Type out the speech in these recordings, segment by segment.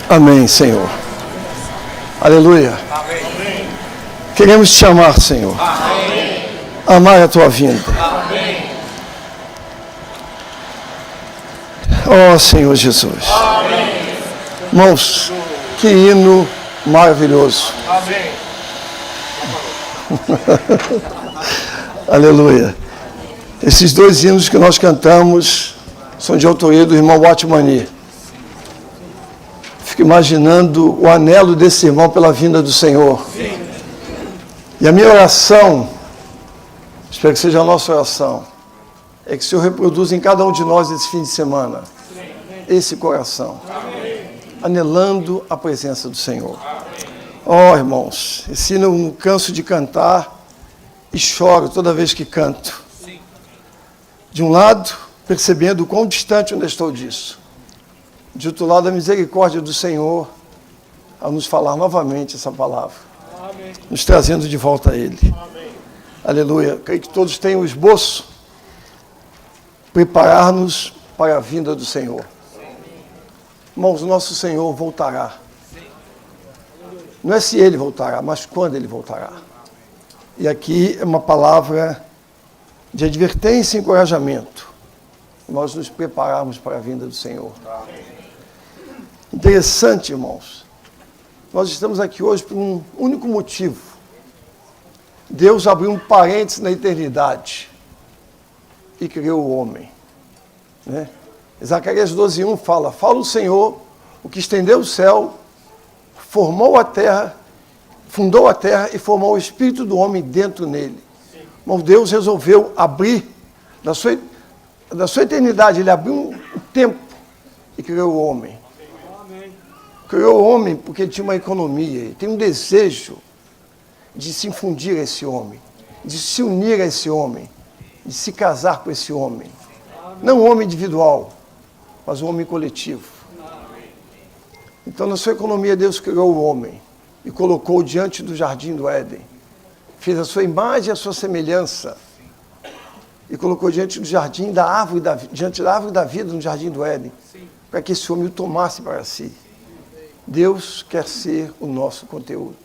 Amém, Senhor. Aleluia. Amém. Queremos te amar, Senhor. Amém. Amar a tua vinda. Amém. Ó Senhor Jesus. Amém. Irmãos, que hino maravilhoso. Amém. Aleluia. Esses dois hinos que nós cantamos são de autoria do irmão Watmani. Fico imaginando o anelo desse irmão pela vinda do Senhor. Sim. E a minha oração, espero que seja a nossa oração, é que o Senhor reproduza em cada um de nós esse fim de semana, esse coração, anelando a presença do Senhor. Ó, irmãos, esse hino eu não canso de cantar e choro toda vez que canto. De um lado, percebendo o quão distante onde estou disso. De outro lado, a misericórdia do Senhor a nos falar novamente essa palavra. Amém. Nos trazendo de volta a Ele. Amém. Aleluia. Creio que todos tenham o esboço. Preparar-nos para a vinda do Senhor. Sim. Irmãos, o nosso Senhor voltará. Sim. Não é se Ele voltará, mas quando Ele voltará. E aqui é uma palavra de advertência e encorajamento. Nós nos prepararmos para a vinda do Senhor. Amém. Interessante, irmãos. Nós estamos aqui hoje por um único motivo. Deus abriu um parênteses na eternidade e criou o homem. Né? Zacarias 12:1 fala o Senhor, o que estendeu o céu, formou a terra, fundou a terra e formou o espírito do homem dentro nele. Mas Deus resolveu abrir, da sua eternidade, Ele abriu um tempo e criou o homem. Criou o homem porque ele tinha uma economia, ele tem um desejo de se infundir a esse homem, de se unir a esse homem, de se casar com esse homem. Não um homem individual, mas um homem coletivo. Então, na sua economia, Deus criou o homem e colocou diante do jardim do Éden. Fez a sua imagem e a sua semelhança e colocou diante do jardim da árvore diante da árvore da vida no jardim do Éden, para que esse homem o tomasse para si. Deus quer ser o nosso conteúdo.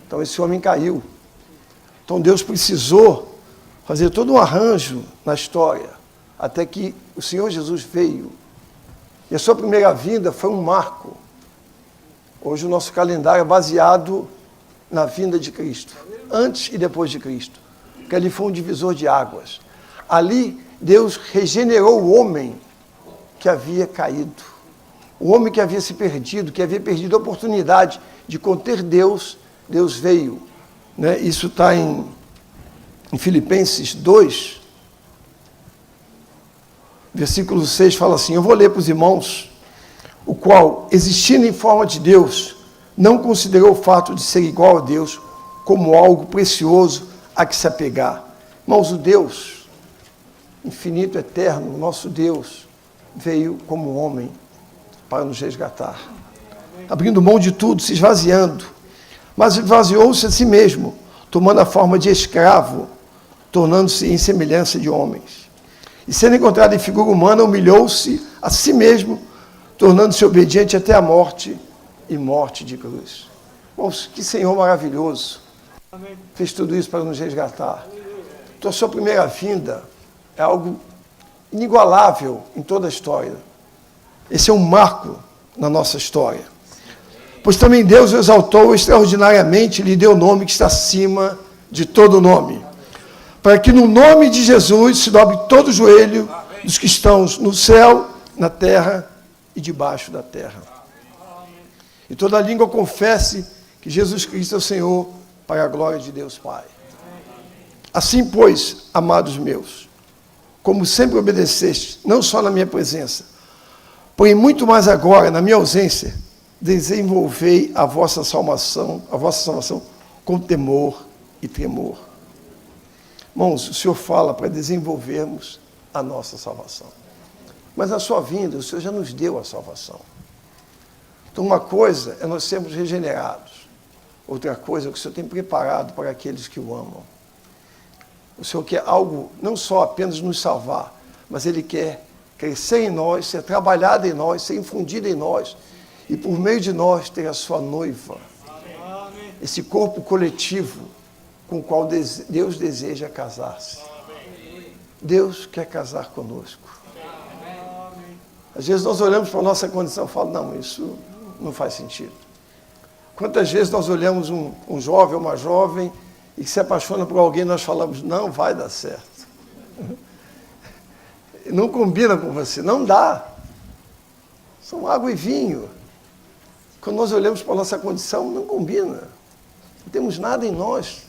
Então esse homem caiu. Então Deus precisou fazer todo um arranjo na história, até que o Senhor Jesus veio. E a sua primeira vinda foi um marco. Hoje o nosso calendário é baseado na vinda de Cristo, antes e depois de Cristo, porque ali foi um divisor de águas. Ali Deus regenerou o homem que havia caído. O homem que havia se perdido, que havia perdido a oportunidade de conter Deus, Deus veio. Né? Isso está em Filipenses 2, versículo 6, fala assim, eu vou ler para os irmãos, o qual, existindo em forma de Deus, não considerou o fato de ser igual a Deus como algo precioso a que se apegar. Irmãos, o Deus infinito, eterno, nosso Deus, veio como homem para nos resgatar, abrindo mão de tudo, se esvaziando, mas esvaziou-se a si mesmo, tomando a forma de escravo, tornando-se em semelhança de homens. E sendo encontrado em figura humana, humilhou-se a si mesmo, tornando-se obediente até a morte e morte de cruz. Irmãos, que Senhor maravilhoso, fez tudo isso para nos resgatar. Então a sua primeira vinda é algo inigualável em toda a história. Esse é um marco na nossa história. Pois também Deus o exaltou extraordinariamente e lhe deu o nome que está acima de todo nome. Para que no nome de Jesus se dobre todo o joelho dos que estão no céu, na terra e debaixo da terra. E toda língua confesse que Jesus Cristo é o Senhor, para a glória de Deus Pai. Assim, pois, amados meus, como sempre obedeceste, não só na minha presença, porém, muito mais agora, na minha ausência, desenvolvei a vossa salvação com temor e tremor. Irmãos, o Senhor fala para desenvolvermos a nossa salvação. Mas na sua vinda, o Senhor já nos deu a salvação. Então, uma coisa é nós sermos regenerados. Outra coisa é o que o Senhor tem preparado para aqueles que o amam. O Senhor quer algo, não só apenas nos salvar, mas Ele quer crescer em nós, ser trabalhado em nós, ser infundido em nós e por meio de nós ter a sua noiva, esse corpo coletivo com o qual Deus deseja casar-se. Deus quer casar conosco. Às vezes nós olhamos para a nossa condição e falamos, não, isso não faz sentido. Quantas vezes nós olhamos um jovem ou uma jovem e que se apaixona por alguém, nós falamos, não vai dar certo. Não combina com você, não dá. São água e vinho. Quando nós olhamos para a nossa condição, não combina. Não temos nada em nós,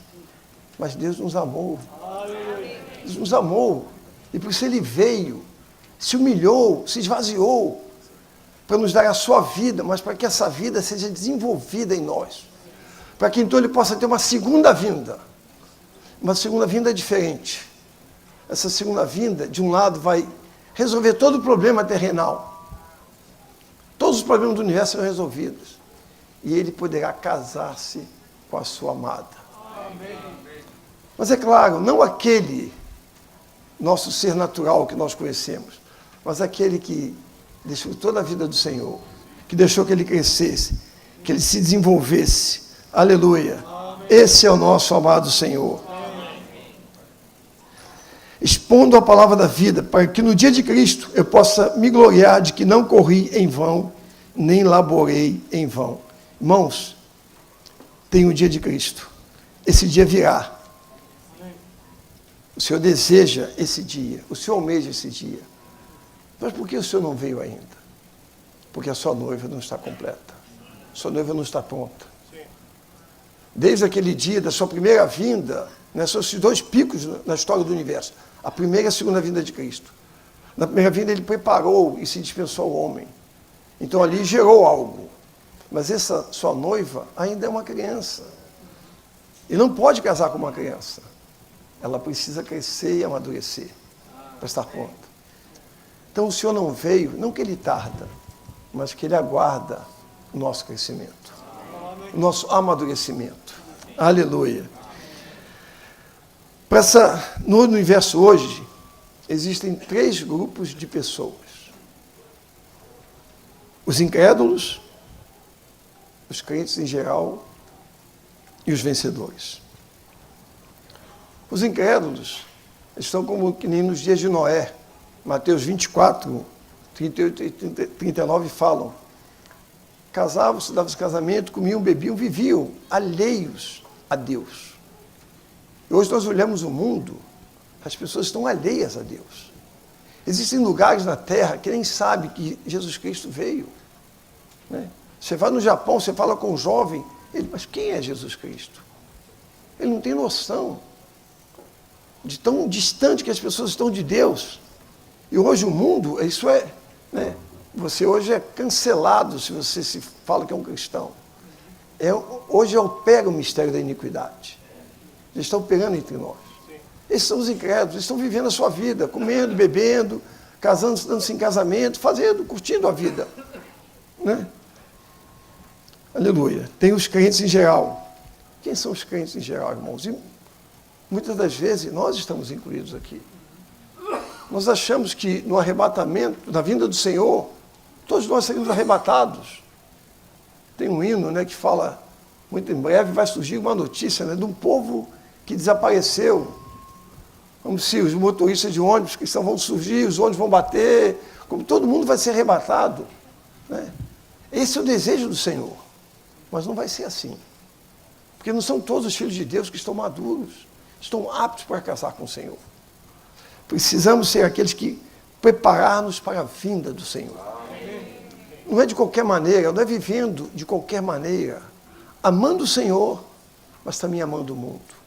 mas Deus nos amou. Deus nos amou. E por isso Ele veio, se humilhou, se esvaziou, para nos dar a sua vida, mas para que essa vida seja desenvolvida em nós. Para que então Ele possa ter uma segunda vinda. Uma segunda vinda diferente. Essa segunda vinda, de um lado, vai resolver todo o problema terrenal. Todos os problemas do universo serão resolvidos. E Ele poderá casar-se com a sua amada. Amém. Mas é claro, não aquele nosso ser natural que nós conhecemos, mas aquele que deixou toda a vida do Senhor, que deixou que Ele crescesse, que Ele se desenvolvesse. Aleluia. Amém. Esse é o nosso amado Senhor. Amém. Expondo a palavra da vida, para que no dia de Cristo eu possa me gloriar de que não corri em vão, nem laborei em vão. Irmãos, tem o dia de Cristo. Esse dia virá. O Senhor deseja esse dia. O Senhor almeja esse dia. Mas por que o Senhor não veio ainda? Porque a sua noiva não está completa. A sua noiva não está pronta. Desde aquele dia da sua primeira vinda, são esses dois picos na história do universo. A primeira e a segunda vinda de Cristo. Na primeira vinda Ele preparou e se dispensou ao homem. Então ali gerou algo. Mas essa sua noiva ainda é uma criança. E não pode casar com uma criança. Ela precisa crescer e amadurecer para estar pronta. Então o Senhor não veio, não que Ele tarda, mas que Ele aguarda o nosso crescimento, o nosso amadurecimento. Aleluia. No universo hoje, existem 3 grupos de pessoas. Os incrédulos, os crentes em geral e os vencedores. Os incrédulos estão como que nem nos dias de Noé. Mateus 24, 38 e 39 falam. Casavam-se, davam-se casamento, comiam, bebiam, viviam alheios a Deus. E hoje nós olhamos o mundo, as pessoas estão alheias a Deus. Existem lugares na Terra que nem sabem que Jesus Cristo veio. Né? Você vai no Japão, você fala com um jovem, mas quem é Jesus Cristo? Ele não tem noção de tão distante que as pessoas estão de Deus. E hoje o mundo, isso é, você hoje é cancelado se você se fala que é um cristão. Hoje opera o mistério da iniquidade. Eles estão operando entre nós. Esses são os incrédulos, eles estão vivendo a sua vida, comendo, bebendo, casando-se, dando-se em casamento, curtindo a vida. Né? Aleluia. Tem os crentes em geral. Quem são os crentes em geral, irmãos? E muitas das vezes nós estamos incluídos aqui. Nós achamos que no arrebatamento, na vinda do Senhor, todos nós seremos arrebatados. Tem um hino que fala, muito em breve vai surgir uma notícia de um povo que desapareceu. Como se os motoristas de ônibus cristãos vão surgir, os ônibus vão bater, como todo mundo vai ser arrebatado. Né? Esse é o desejo do Senhor. Mas não vai ser assim. Porque não são todos os filhos de Deus que estão maduros, estão aptos para casar com o Senhor. Precisamos ser aqueles que preparar-nos para a vinda do Senhor. Não é de qualquer maneira, não é vivendo de qualquer maneira. Amando o Senhor, mas também amando o mundo.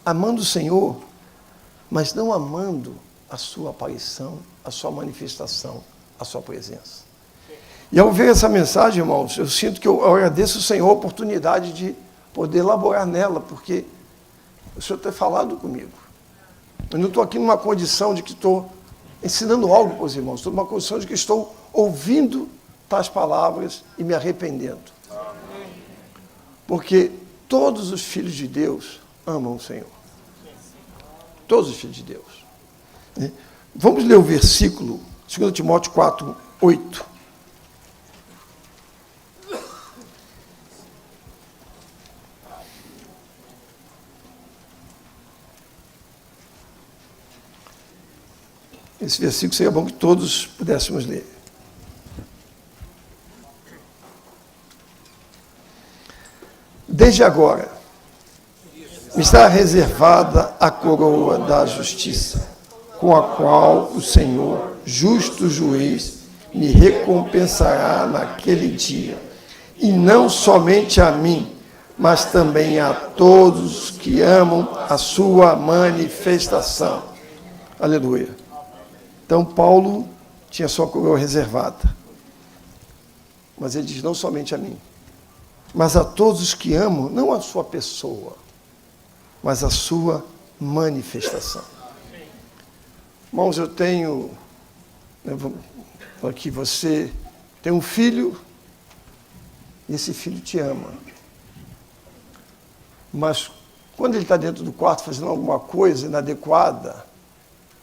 Amando o Senhor, mas não amando a sua aparição, a sua manifestação, a sua presença. E ao ver essa mensagem, irmãos, eu sinto que eu agradeço ao Senhor a oportunidade de poder elaborar nela, porque o Senhor tem falado comigo. Eu não estou aqui numa condição de que estou ensinando algo para os irmãos, estou numa condição de que estou ouvindo tais palavras e me arrependendo. Porque todos os filhos de Deus amam o Senhor. Todos os filhos de Deus. Vamos ler o versículo, 2 Timóteo 4, 8. Esse versículo seria bom que todos pudéssemos ler. Desde agora, me está reservada a coroa da justiça, com a qual o Senhor, justo juiz, me recompensará naquele dia, e não somente a mim, mas também a todos que amam a sua manifestação. Aleluia. Então, Paulo tinha sua coroa reservada. Mas ele diz, não somente a mim, mas a todos os que amam, não a sua pessoa, mas a sua manifestação. Irmãos, eu tenho, aqui você tem um filho, e esse filho te ama. Mas quando ele está dentro do quarto fazendo alguma coisa inadequada,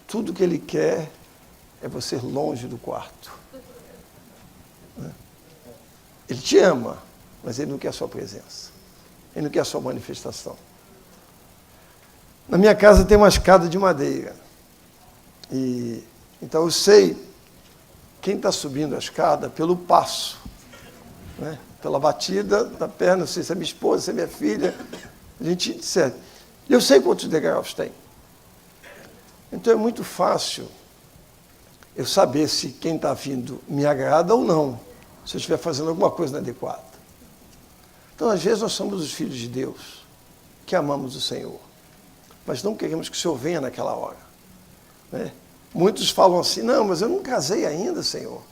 tudo que ele quer é você longe do quarto. Ele te ama, mas ele não quer a sua presença. Ele não quer a sua manifestação. Na minha casa tem uma escada de madeira. Então eu sei quem está subindo a escada pelo passo, né? Pela batida da perna, não sei se é minha esposa, se é minha filha. A gente serve. E eu sei quantos degraus tem. Então é muito fácil eu saber se quem está vindo me agrada ou não, se eu estiver fazendo alguma coisa inadequada. Então, às vezes, nós somos os filhos de Deus, que amamos o Senhor, mas não queremos que o Senhor venha naquela hora. Né? Muitos falam assim, não, mas eu não casei ainda, Senhor.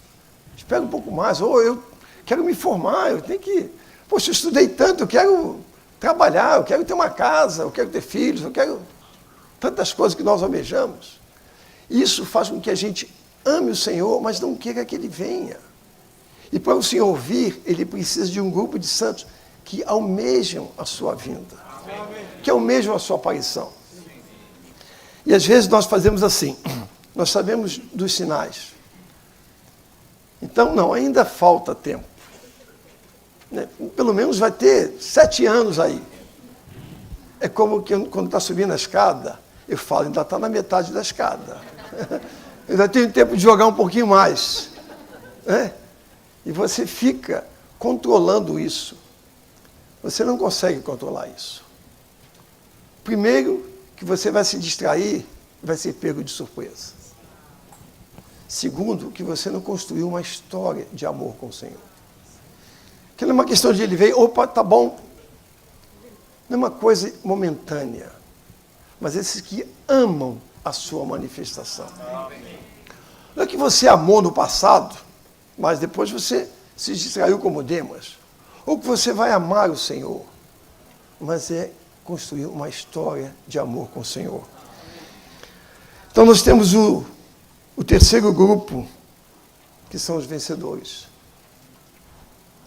Espera um pouco mais, ou eu quero me formar, eu tenho que... Poxa, eu estudei tanto, eu quero trabalhar, eu quero ter uma casa, eu quero ter filhos, eu quero tantas coisas que nós almejamos. Isso faz com que a gente ame o Senhor, mas não queira que Ele venha. E para o Senhor vir, Ele precisa de um grupo de santos que almejam a sua vinda, que almejam a sua aparição. E às vezes nós fazemos assim, nós sabemos dos sinais. Então, não, ainda falta tempo. Né? Pelo menos vai ter 7 anos aí. É como que quando está subindo a escada, eu falo, ainda está na metade da escada. Eu ainda tenho tempo de jogar um pouquinho mais. Né? E você fica controlando isso. Você não consegue controlar isso. Primeiro, que você vai se distrair, vai ser pego de surpresa. Segundo, que você não construiu uma história de amor com o Senhor. Que não é uma questão de ele veio, opa, tá bom. Não é uma coisa momentânea. Mas esses que amam a sua manifestação. Não é que você amou no passado, mas depois você se distraiu como Demas. Ou que você vai amar o Senhor, mas é construir uma história de amor com o Senhor. Então nós temos o terceiro grupo, que são os vencedores.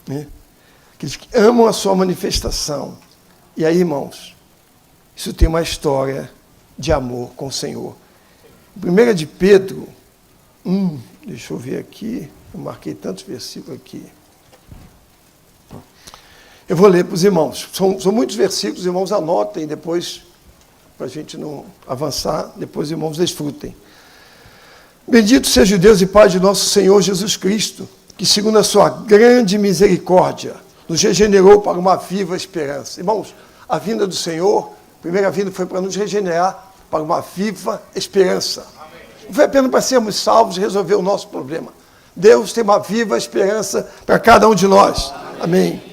Né? Aqueles que amam a sua manifestação. E aí, irmãos, isso tem uma história de amor com o Senhor. 1 de Pedro, deixa eu ver aqui, eu marquei tantos versículos aqui. Eu vou ler para os irmãos. São muitos versículos, os irmãos anotem depois, para a gente não avançar, depois os irmãos desfrutem. Bendito seja o Deus e Pai de nosso Senhor Jesus Cristo, que segundo a sua grande misericórdia, nos regenerou para uma viva esperança. Irmãos, a vinda do Senhor, a primeira vinda foi para nos regenerar para uma viva esperança. Não foi apenas para sermos salvos e resolver o nosso problema. Deus tem uma viva esperança para cada um de nós. Amém.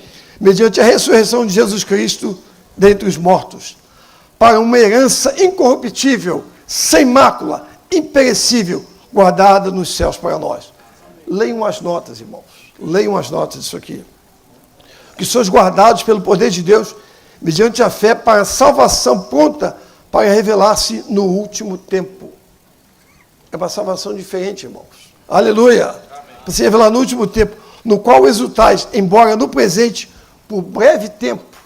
Mediante a ressurreição de Jesus Cristo dentre os mortos, para uma herança incorruptível, sem mácula, imperecível, guardada nos céus para nós. Leiam as notas, irmãos. Leiam as notas disso aqui. Que sois guardados pelo poder de Deus, mediante a fé, para a salvação pronta para revelar-se no último tempo. É uma salvação diferente, irmãos. Aleluia! Para se revelar no último tempo, no qual exultais, embora no presente, por breve tempo,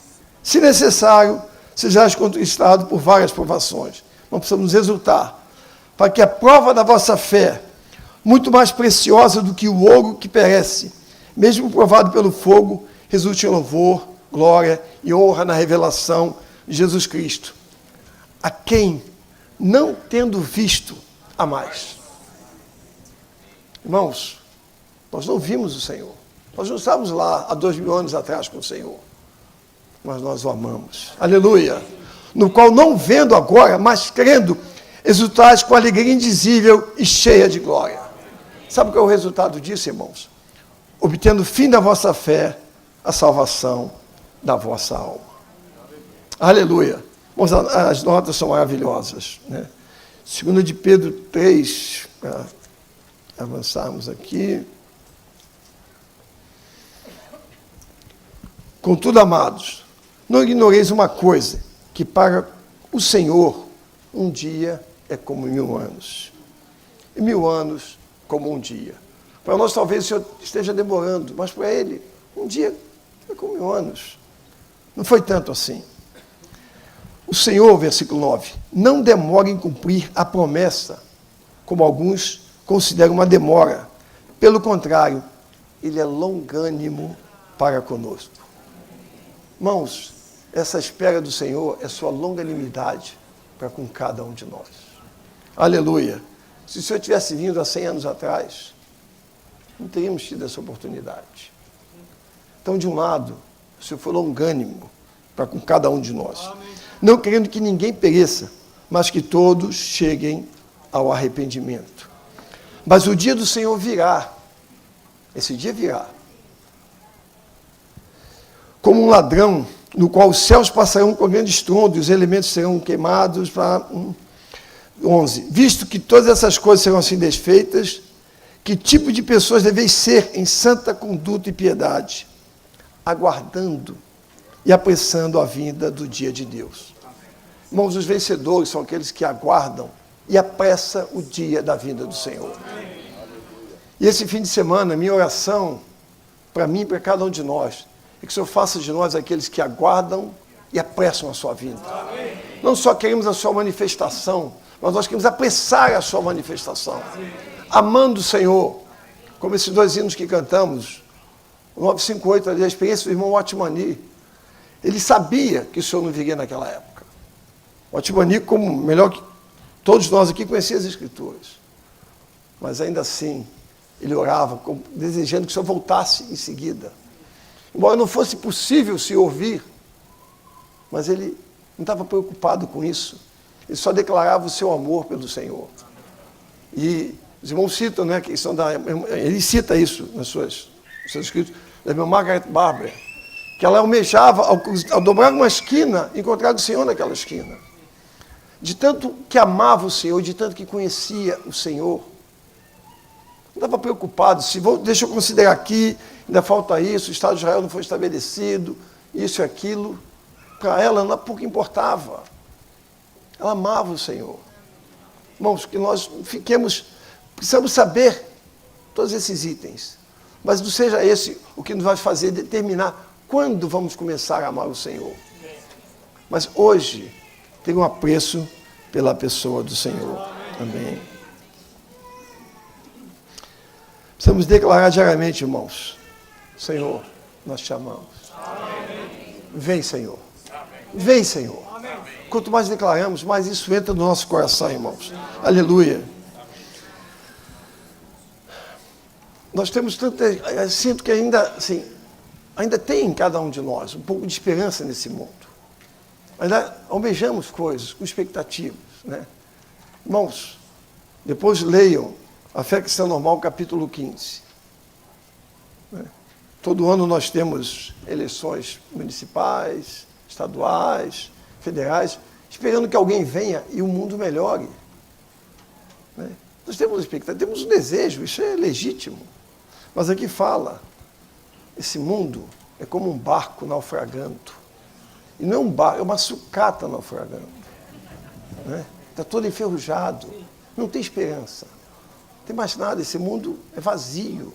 se necessário, sejais contristado por várias provações. Não precisamos exultar, para que a prova da vossa fé, muito mais preciosa do que o ouro que perece, mesmo provado pelo fogo, resulte em louvor, glória e honra na revelação de Jesus Cristo, a quem, não tendo visto, a mais. Irmãos, nós não vimos o Senhor. Nós não estávamos lá há 2000 anos atrás com o Senhor. Mas nós o amamos. Aleluia. No qual não vendo agora, mas crendo, exultais com alegria indizível e cheia de glória. Sabe qual é o resultado disso, irmãos? Obtendo fim da vossa fé, a salvação da vossa alma. Aleluia. Irmãos, as notas são maravilhosas, né? 2 de Pedro 3, para avançarmos aqui. Contudo, amados, não ignoreis uma coisa, que para o Senhor um dia é como 1000 anos. E 1000 anos como um dia. Para nós talvez o Senhor esteja demorando, mas para Ele um dia é como 1000 anos. Não foi tanto assim. O Senhor, versículo 9, não demora em cumprir a promessa, como alguns consideram uma demora. Pelo contrário, Ele é longânimo para conosco. Irmãos, essa espera do Senhor é sua longanimidade para com cada um de nós. Aleluia. Se o Senhor tivesse vindo há 100 anos atrás, não teríamos tido essa oportunidade. Então, de um lado, o Senhor foi longânimo para com cada um de nós. Amém. Não querendo que ninguém pereça, mas que todos cheguem ao arrependimento. Mas o dia do Senhor virá. Esse dia virá. Como um ladrão, no qual os céus passarão com grande estrondo e os elementos serão queimados. 11. Visto que todas essas coisas serão assim desfeitas, que tipo de pessoas deveis ser em santa conduta e piedade, aguardando e apressando a vinda do dia de Deus. Irmãos, os vencedores são aqueles que aguardam e apressam o dia da vinda do Senhor. E esse fim de semana, minha oração, para mim e para cada um de nós, é que o Senhor faça de nós aqueles que aguardam e apressam a sua vinda. Não só queremos a sua manifestação, mas nós queremos apressar a sua manifestação. Amando o Senhor, como esses 2 hinos que cantamos, o 958, ali, a experiência do irmão Otmani. Ele sabia que o Senhor não viria naquela época. O Otmani, como melhor que todos nós aqui, conhecia as Escrituras. Mas ainda assim, ele orava, desejando que o Senhor voltasse em seguida. Embora não fosse possível se ouvir, mas ele não estava preocupado com isso. Ele só declarava o seu amor pelo Senhor. E os irmãos citam, né, que são ele cita isso nos seus escritos, da irmã Margaret Barber, que ela almejava, ao dobrar uma esquina, encontrar o Senhor naquela esquina. De tanto que amava o Senhor, de tanto que conhecia o Senhor, não estava preocupado, deixa eu considerar aqui, ainda falta isso, o Estado de Israel não foi estabelecido, isso e aquilo. Para ela, pouco importava. Ela amava o Senhor. Irmãos, que nós precisamos saber todos esses itens, mas não seja esse o que nos vai fazer determinar quando vamos começar a amar o Senhor. Mas hoje, tem um apreço pela pessoa do Senhor. Amém. Precisamos declarar diariamente, irmãos, Senhor, nós te amamos. Vem, Senhor. Vem, Senhor. Quanto mais declaramos, mais isso entra no nosso coração, irmãos. Aleluia. Nós temos tanto, sinto que ainda tem em cada um de nós um pouco de esperança nesse mundo. Ainda almejamos coisas com expectativas, né? Irmãos, depois leiam A Fé Cristã Normal, capítulo 15. Né? Todo ano nós temos eleições municipais, estaduais, federais, esperando que alguém venha e o mundo melhore. Né? Nós temos expectativa, temos um desejo, isso é legítimo. Mas aqui fala, esse mundo é como um barco naufragando. E não é um barco, é uma sucata naufragando. Né? Está todo enferrujado, não tem esperança. Não tem mais nada, esse mundo é vazio.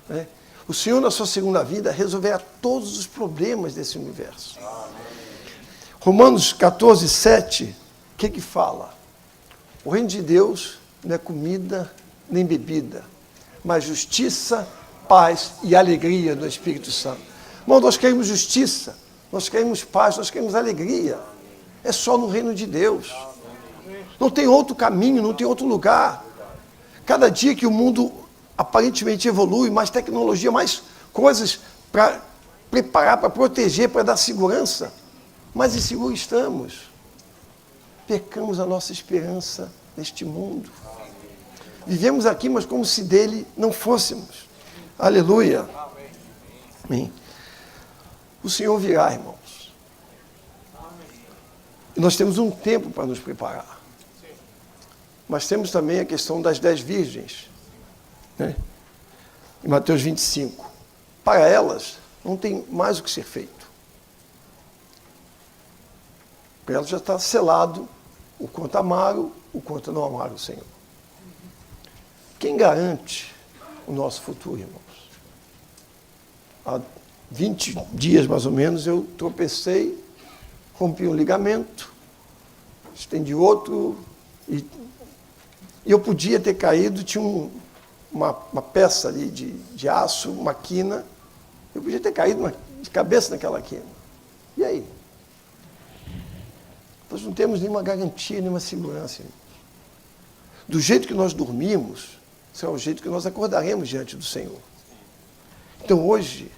Né? O Senhor, na sua segunda vinda, resolverá todos os problemas desse universo. Romanos 14, 7, o que fala? O reino de Deus não é comida nem bebida, mas justiça, paz e alegria no Espírito Santo. Irmão, nós queremos justiça, nós queremos paz, nós queremos alegria. É só no reino de Deus. Não tem outro caminho, não tem outro lugar. Cada dia que o mundo aparentemente evolui, mais tecnologia, mais coisas para preparar, para proteger, para dar segurança. Mas inseguros estamos. Pecamos a nossa esperança neste mundo. Vivemos aqui, mas como se dele não fôssemos. Aleluia. Amém. O Senhor virá, irmãos. E nós temos um tempo para nos preparar. Mas temos também a questão das 10 virgens. Né? Em Mateus 25. Para elas, não tem mais o que ser feito. Para elas já está selado o quanto amaram, o quanto não amaram o Senhor. Quem garante o nosso futuro, irmãos? Há 20 dias, mais ou menos, eu tropecei, rompi um ligamento, estendi outro, e eu podia ter caído, tinha uma peça ali de aço, uma quina, eu podia ter caído de cabeça naquela quina. E aí? Nós não temos nenhuma garantia, nenhuma segurança, irmãos. Do jeito que nós dormimos, será o jeito que nós acordaremos diante do Senhor. Então hoje,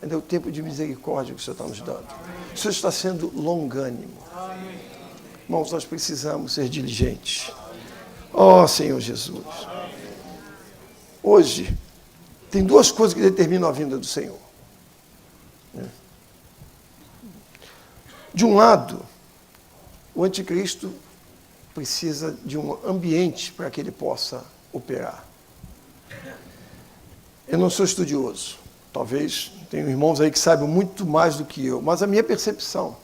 ainda é o tempo de misericórdia que o Senhor está nos dando. O Senhor está sendo longânimo. Irmãos, nós precisamos ser diligentes. Ó Senhor Jesus. Hoje, tem duas coisas que determinam a vinda do Senhor. De um lado, o anticristo precisa de um ambiente para que ele possa operar. Eu não sou estudioso. Talvez tenham irmãos aí que saibam muito mais do que eu, mas a minha percepção.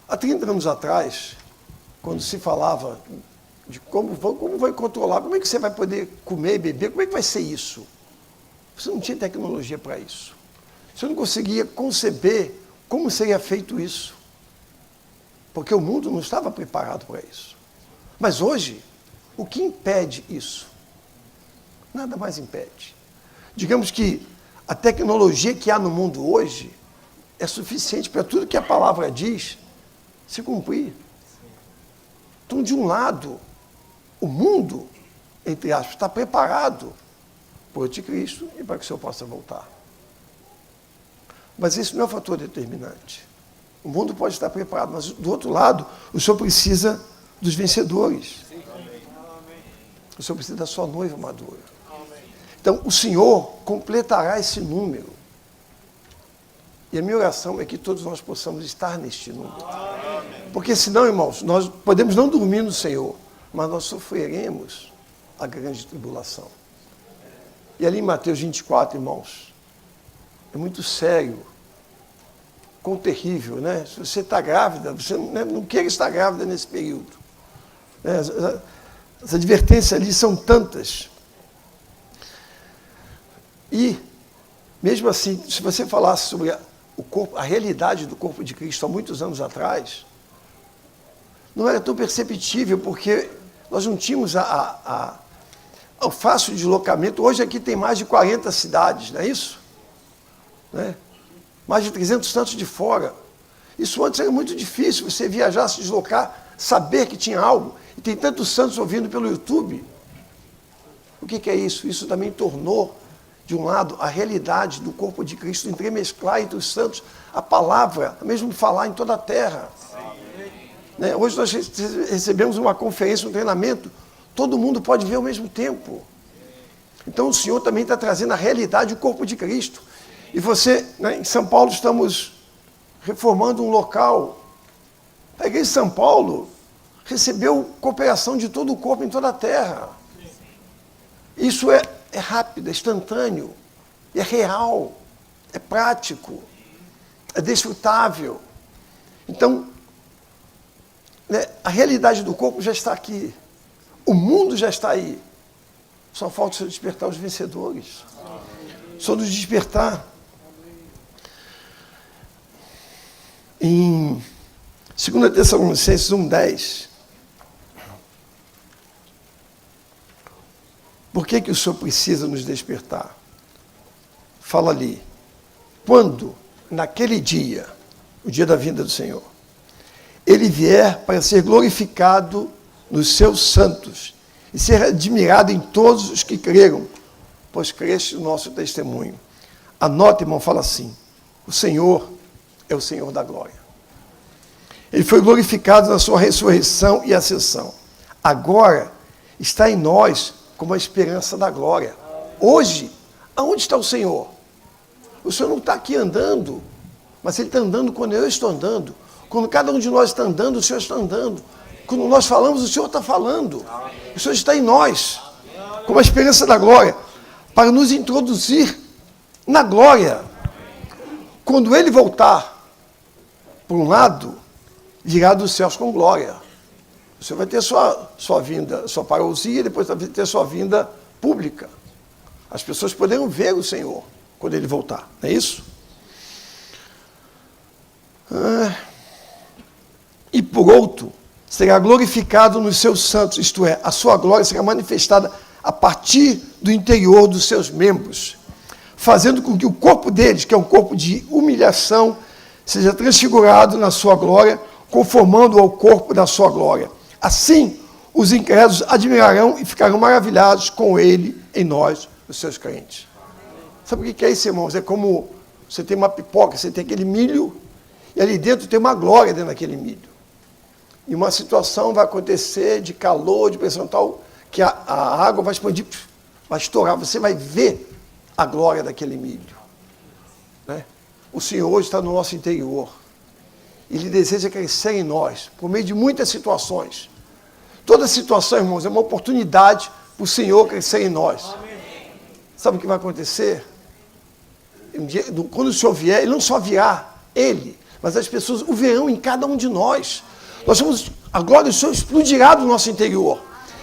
Há 30 anos atrás, quando se falava de como vai controlar, como é que você vai poder comer e beber, como é que vai ser isso? Você não tinha tecnologia para isso. Você não conseguia conceber como seria feito isso. Porque o mundo não estava preparado para isso. Mas hoje, o que impede isso? Nada mais impede. Digamos que a tecnologia que há no mundo hoje é suficiente para tudo que a palavra diz se cumprir. Então, de um lado, o mundo, entre aspas, está preparado para o anticristo e para que o Senhor possa voltar. Mas isso não é um fator determinante. O mundo pode estar preparado, mas do outro lado, o Senhor precisa dos vencedores. O Senhor precisa da sua noiva madura. Então, o Senhor completará esse número. E a minha oração é que todos nós possamos estar neste número. Porque senão, irmãos, nós podemos não dormir no Senhor, mas nós sofreremos a grande tribulação. E ali em Mateus 24, irmãos, é muito sério, quão terrível, né? Se você está grávida, você não quer estar grávida nesse período. As advertências ali são tantas. E, mesmo assim, se você falasse sobre o corpo, a realidade do corpo de Cristo há muitos anos atrás, não era tão perceptível, porque nós não tínhamos o fácil deslocamento. Hoje aqui tem mais de 40 cidades, não é isso? Né? Mais de 300 santos de fora. Isso antes era muito difícil, você viajar, se deslocar, saber que tinha algo. E tem tantos santos ouvindo pelo YouTube. O que é isso? Isso também tornou, de um lado, a realidade do corpo de Cristo entremesclar entre os santos, a palavra, mesmo falar em toda a terra. Né? Hoje nós recebemos uma conferência, um treinamento, todo mundo pode ver ao mesmo tempo. Então o Senhor também está trazendo a realidade do corpo de Cristo. E você, né, em São Paulo, estamos reformando um local. A igreja de São Paulo recebeu cooperação de todo o corpo em toda a terra. Isso é rápido, é instantâneo, é real, é prático, é desfrutável. Então, né, a realidade do corpo já está aqui. O mundo já está aí. Só falta só despertar os vencedores. Só nos despertar. Em 2 Tessalonicenses 1:10, por que o Senhor precisa nos despertar? Fala ali, quando, naquele dia, o dia da vinda do Senhor, Ele vier para ser glorificado nos seus santos e ser admirado em todos os que creram, pois creste no nosso testemunho. Anote, irmão, fala assim: o Senhor é o Senhor da glória. Ele foi glorificado na sua ressurreição e ascensão. Agora está em nós como a esperança da glória. Hoje, aonde está o Senhor? O Senhor não está aqui andando, mas Ele está andando quando eu estou andando. Quando cada um de nós está andando, o Senhor está andando. Quando nós falamos, o Senhor está falando. O Senhor está em nós, como a esperança da glória, para nos introduzir na glória. Quando Ele voltar, por um lado, virá dos céus com glória. O Senhor vai ter sua vinda, sua parousia, e depois vai ter sua vinda pública. As pessoas poderão ver o Senhor quando Ele voltar, não é isso? E por outro, será glorificado nos seus santos, isto é, a sua glória será manifestada a partir do interior dos seus membros, fazendo com que o corpo deles, que é um corpo de humilhação, seja transfigurado na sua glória, conformando ao corpo da sua glória. Assim, os incrédulos admirarão e ficarão maravilhados com Ele em nós, os seus crentes. Sabe o que é isso, irmãos? É como você tem uma pipoca, você tem aquele milho, e ali dentro tem uma glória dentro daquele milho. E uma situação vai acontecer de calor, de pressão tal, que a água vai expandir, vai estourar, você vai ver a glória daquele milho. Né? O Senhor hoje está no nosso interior. Ele deseja crescer em nós, por meio de muitas situações. Toda situação, irmãos, é uma oportunidade para o Senhor crescer em nós. Amém. Sabe o que vai acontecer? Quando o Senhor vier, Ele não só virá, Ele, mas as pessoas o verão em cada um de nós. A glória do Senhor explodirá do nosso interior.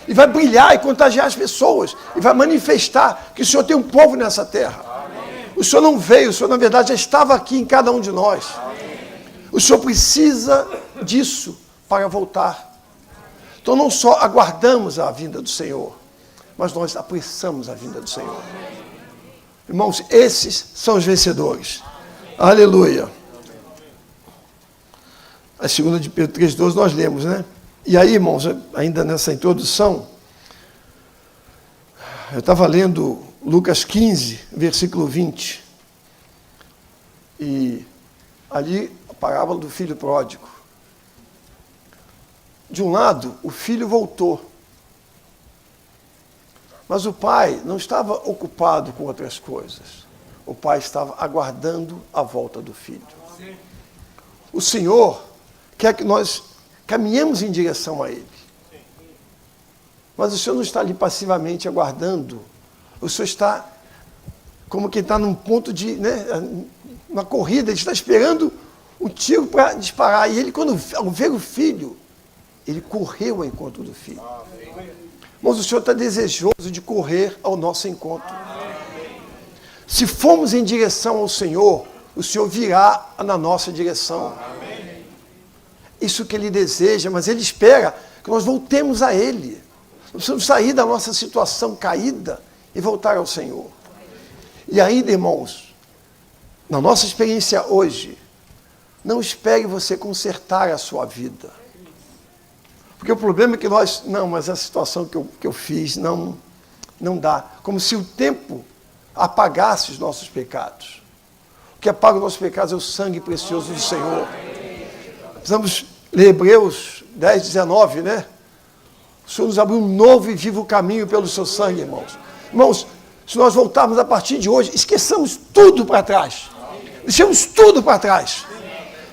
E vai brilhar e contagiar as pessoas. E vai manifestar que o Senhor tem um povo nessa terra. Amém. O Senhor não veio, o Senhor na verdade já estava aqui em cada um de nós. Amém. O Senhor precisa disso para voltar. Então não só aguardamos a vinda do Senhor, mas nós apressamos a vinda do Senhor. Irmãos, esses são os vencedores. Aleluia. A 2 de Pedro 3,12 nós lemos, né? E aí, irmãos, ainda nessa introdução, eu estava lendo Lucas 15, versículo 20. E ali, a parábola do filho pródigo. De um lado, o filho voltou. Mas o pai não estava ocupado com outras coisas. O pai estava aguardando a volta do filho. O Senhor quer que nós caminhemos em direção a Ele. Mas o Senhor não está ali passivamente aguardando. O Senhor está como quem está num ponto de, uma corrida, Ele está esperando um tiro para disparar. E Ele, quando ver o filho, Ele correu ao encontro do filho. Mas o Senhor está desejoso de correr ao nosso encontro. Se formos em direção ao Senhor, o Senhor virá na nossa direção. Isso que Ele deseja, mas Ele espera que nós voltemos a Ele. Nós precisamos sair da nossa situação caída e voltar ao Senhor. E ainda, irmãos, na nossa experiência hoje, não espere você consertar a sua vida. Porque o problema é que nós, mas a situação que eu fiz não dá. Como se o tempo apagasse os nossos pecados. O que apaga os nossos pecados é o sangue precioso do Senhor. Precisamos ler Hebreus 10, 19, né? O Senhor nos abriu um novo e vivo caminho pelo seu sangue, irmãos. Irmãos, se nós voltarmos a partir de hoje, esqueçamos tudo para trás. Deixamos tudo para trás.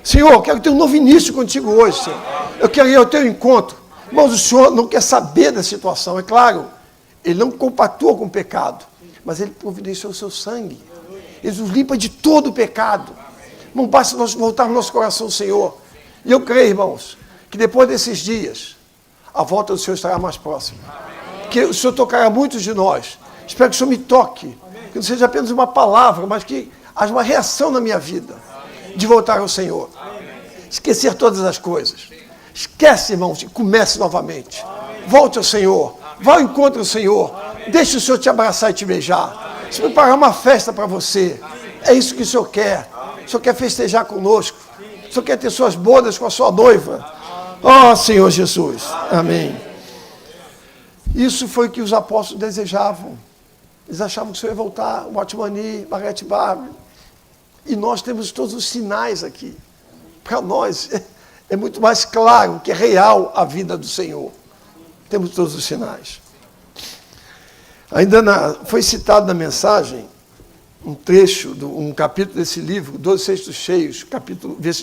Senhor, eu quero ter um novo início contigo hoje, Senhor. Eu quero ir ao teu encontro. Irmãos, o Senhor não quer saber da situação, é claro. Ele não compactua com o pecado, mas Ele providenciou o seu sangue. Ele nos limpa de todo o pecado. Não basta nós voltarmos nosso coração ao Senhor. E eu creio, irmãos, que depois desses dias, a volta do Senhor estará mais próxima. Que o Senhor tocará a muitos de nós. Espero que o Senhor me toque. Que não seja apenas uma palavra, mas que haja uma reação na minha vida de voltar ao Senhor. Esquecer todas as coisas. Esquece, irmãos, e comece novamente. Volte ao Senhor. Vá ao encontro do Senhor. Deixe o Senhor te abraçar e te beijar. Se preparar uma festa para você. É isso que o Senhor quer. O Senhor quer festejar conosco. O Senhor quer ter suas bodas com a sua noiva. Oh, Senhor Jesus. Amém. Isso foi o que os apóstolos desejavam. Eles achavam que o Senhor ia voltar, o Watmani, Marguerite Barber. E nós temos todos os sinais aqui. Para nós é muito mais claro que é real a vinda do Senhor. Temos todos os sinais. Ainda foi citado na mensagem um trecho, um capítulo desse livro, 12 Cestos Cheios,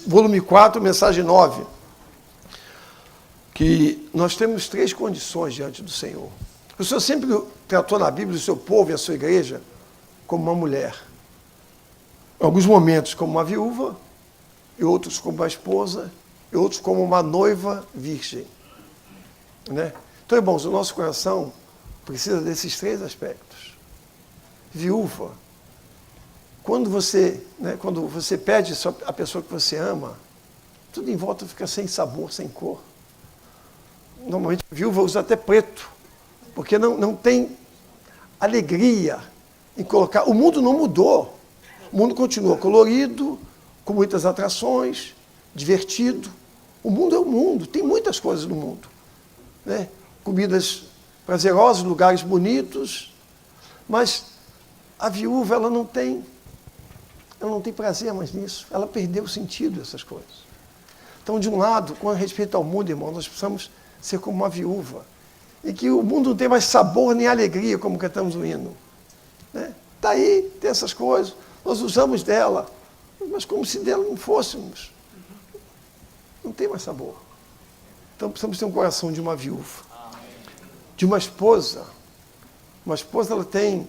volume 4, mensagem 9, que nós temos 3 condições diante do Senhor. O Senhor sempre tratou na Bíblia o seu povo e a sua igreja como uma mulher. Em alguns momentos como uma viúva, e outros como uma esposa, e outros como uma noiva virgem. Né? Então, irmãos, o nosso coração precisa desses 3 aspectos. Viúva. Quando você pede a pessoa que você ama, tudo em volta fica sem sabor, sem cor. Normalmente a viúva usa até preto, porque não tem alegria em colocar. O mundo não mudou. O mundo continua colorido, com muitas atrações, divertido. O mundo é o mundo, tem muitas coisas no mundo. Né? Comidas prazerosas, lugares bonitos, mas a viúva ela não tem prazer mais nisso. Ela perdeu o sentido dessas coisas. Então, de um lado, com respeito ao mundo, irmão, nós precisamos ser como uma viúva. E que o mundo não tem mais sabor nem alegria, como cantamos no hino. Né? Está aí, tem essas coisas. Nós usamos dela, mas como se dela não fôssemos. Não tem mais sabor. Então, precisamos ter um coração de uma viúva. De uma esposa. Uma esposa, ela tem...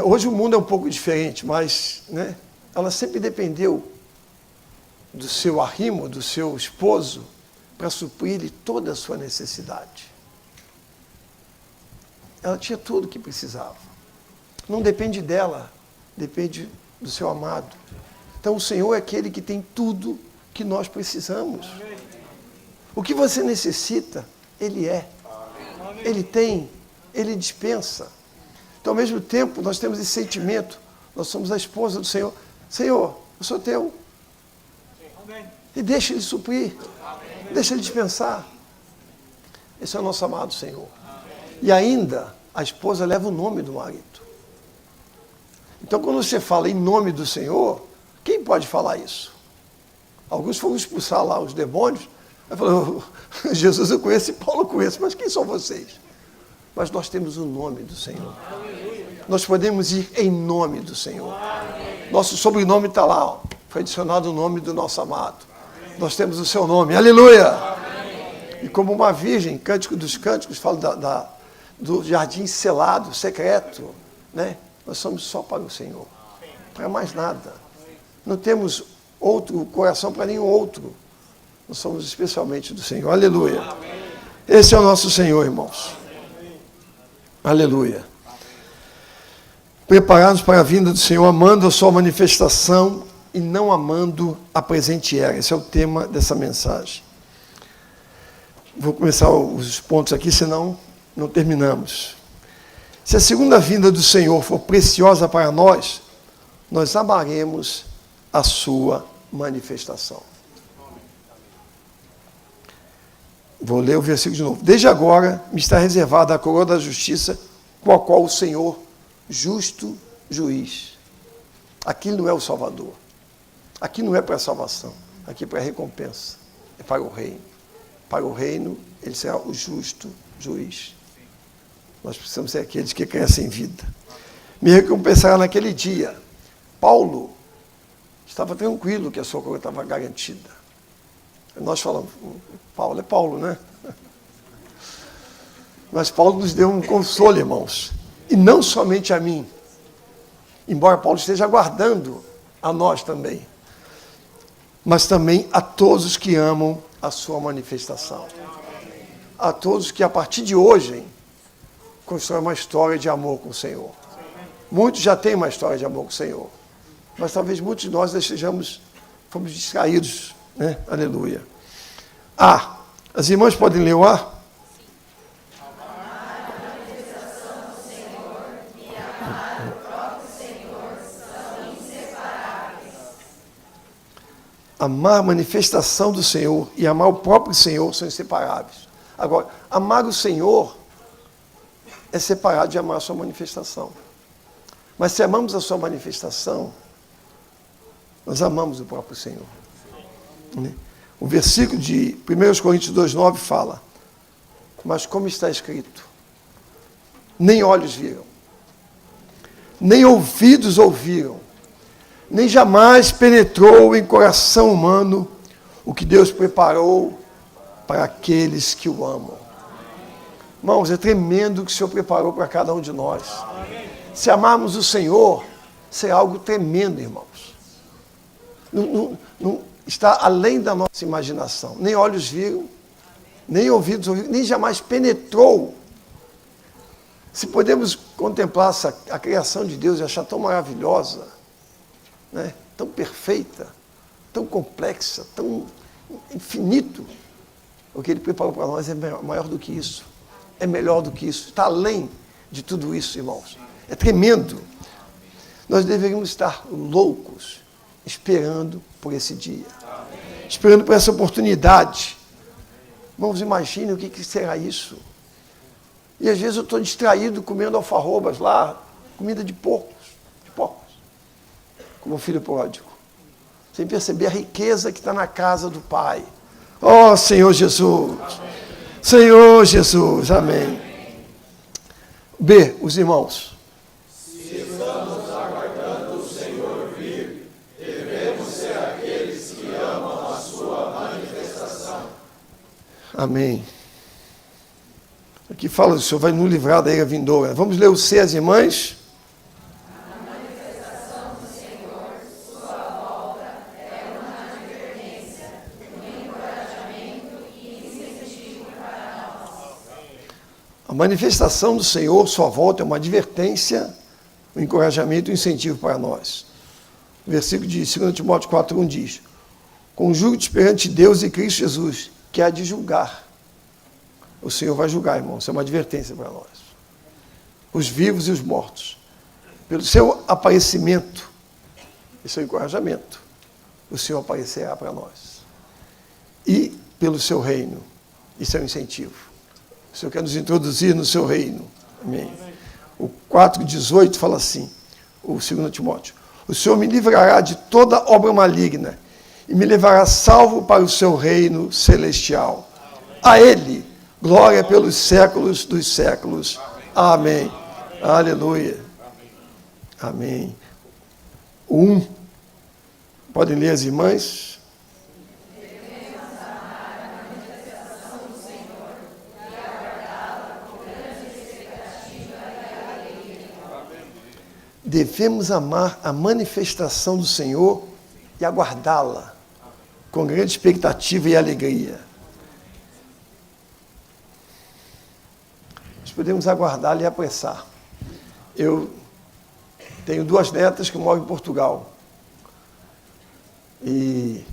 hoje o mundo é um pouco diferente, mas né, ela sempre dependeu do seu arrimo, do seu esposo, para suprir-lhe toda a sua necessidade. Ela tinha tudo o que precisava. Não depende dela, depende do seu amado. Então o Senhor é aquele que tem tudo que nós precisamos. O que você necessita, Ele é. Ele tem, Ele dispensa. Então, ao mesmo tempo, nós temos esse sentimento, nós somos a esposa do Senhor. Senhor, eu sou teu. E deixa Ele suprir, deixa Ele dispensar. Esse é o nosso amado Senhor. E ainda, a esposa leva o nome do marido. Então, quando você fala em nome do Senhor, quem pode falar isso? Alguns foram expulsar lá os demônios. Aí falaram, Jesus eu conheço e Paulo eu conheço, mas quem são vocês? Mas nós temos o nome do Senhor. Nós podemos ir em nome do Senhor. Nosso sobrenome está lá, ó. Foi adicionado o nome do nosso amado. Nós temos o seu nome, aleluia! E como uma virgem, Cântico dos Cânticos, fala do jardim selado, secreto, né? Nós somos só para o Senhor, para mais nada. Não temos outro coração para nenhum outro. Nós somos especialmente do Senhor, aleluia! Esse é o nosso Senhor, irmãos. Aleluia. Preparados para a vinda do Senhor, amando a sua manifestação e não amando a presente era. Esse é o tema dessa mensagem. Vou começar os pontos aqui, senão não terminamos. Se a segunda vinda do Senhor for preciosa para nós, nós amaremos a sua manifestação. Vou ler o versículo de novo. Desde agora me está reservada a coroa da justiça, com a qual o Senhor, justo juiz. Aqui não é o Salvador. Aqui não é para a salvação. Aqui é para a recompensa. É para o reino. Para o reino, ele será o justo juiz. Nós precisamos ser aqueles que crescem em vida. Me recompensará naquele dia. Paulo estava tranquilo que a sua coroa estava garantida. Nós falamos, Paulo é Paulo, né? Mas Paulo nos deu um consolo, irmãos. E não somente a mim. Embora Paulo esteja aguardando a nós também. Mas também a todos os que amam a sua manifestação. A todos que a partir de hoje constroem uma história de amor com o Senhor. Muitos já têm uma história de amor com o Senhor. Mas talvez muitos de nós fomos distraídos, né? Aleluia. As irmãs podem ler o A? Amar a manifestação do Senhor e amar o próprio Senhor são inseparáveis. Agora, amar o Senhor é separado de amar a sua manifestação. Mas se amamos a sua manifestação, nós amamos o próprio Senhor. O versículo de 1 Coríntios 2,9 fala: mas como está escrito, nem olhos viram, nem ouvidos ouviram, nem jamais penetrou em coração humano o que Deus preparou para aqueles que o amam. Irmãos, é tremendo o que o Senhor preparou para cada um de nós. Se amarmos o Senhor, será algo tremendo, irmãos. Não está além da nossa imaginação. Nem olhos viram, nem ouvidos ouviram, nem jamais penetrou. Se podemos contemplar a criação de Deus e achar tão maravilhosa, né, tão perfeita, tão complexa, tão infinito, o que Ele preparou para nós é maior do que isso, é melhor do que isso, está além de tudo isso, irmãos. É tremendo. Nós deveríamos estar loucos, esperando por esse dia, esperando por essa oportunidade. Irmãos, imaginem o que será isso. E às vezes eu estou distraído comendo alfarrobas lá, comida de porcos, como o filho pródigo, sem perceber a riqueza que está na casa do Pai. Oh, Senhor Jesus! Amém. Senhor Jesus, amém. B, os irmãos. Se estamos aguardando o Senhor vir, devemos ser aqueles que amam a sua manifestação. Amém. Aqui fala, o Senhor vai nos livrar da ira vindoura. Vamos ler o C, as irmãs. A manifestação do Senhor, sua volta, é uma advertência, um encorajamento e incentivo para nós. A manifestação do Senhor, sua volta, é uma advertência, um encorajamento e um incentivo para nós. O versículo de 2 Timóteo 4,1 diz: conjuro-te perante Deus e Cristo Jesus, que há de julgar. O Senhor vai julgar, irmão. Isso é uma advertência para nós. Os vivos e os mortos. Pelo seu aparecimento, esse é um encorajamento. O Senhor aparecerá para nós. E pelo seu reino. Isso é um incentivo. O Senhor quer nos introduzir no seu reino. Amém. O 4,18 fala assim, o 2 Timóteo: o Senhor me livrará de toda obra maligna e me levará salvo para o seu reino celestial. A Ele glória pelos séculos dos séculos. Amém. Aleluia. Amém. 1. Podem ler as irmãs? Devemos amar a manifestação do Senhor e aguardá-la com grande expectativa e alegria. Devemos amar a manifestação do Senhor e aguardá-la com grande expectativa e alegria. Podemos aguardá-la e apressar. Eu tenho 2 netas que moram em Portugal. E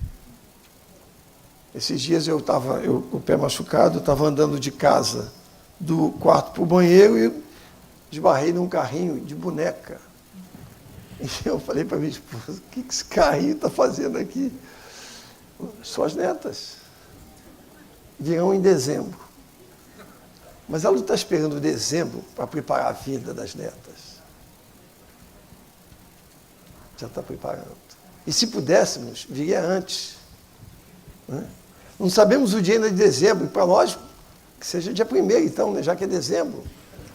esses dias eu com o pé machucado, eu estava andando de casa do quarto para o banheiro e esbarrei num carrinho de boneca. E eu falei para minha esposa: o que esse carrinho está fazendo aqui? Suas netas virão em dezembro. Mas ela não está esperando dezembro para preparar a vida das netas. Já está preparando. E se pudéssemos, viria antes. Né? Não sabemos o dia ainda de dezembro, e para nós, que seja dia 1º, então, né, já que é dezembro.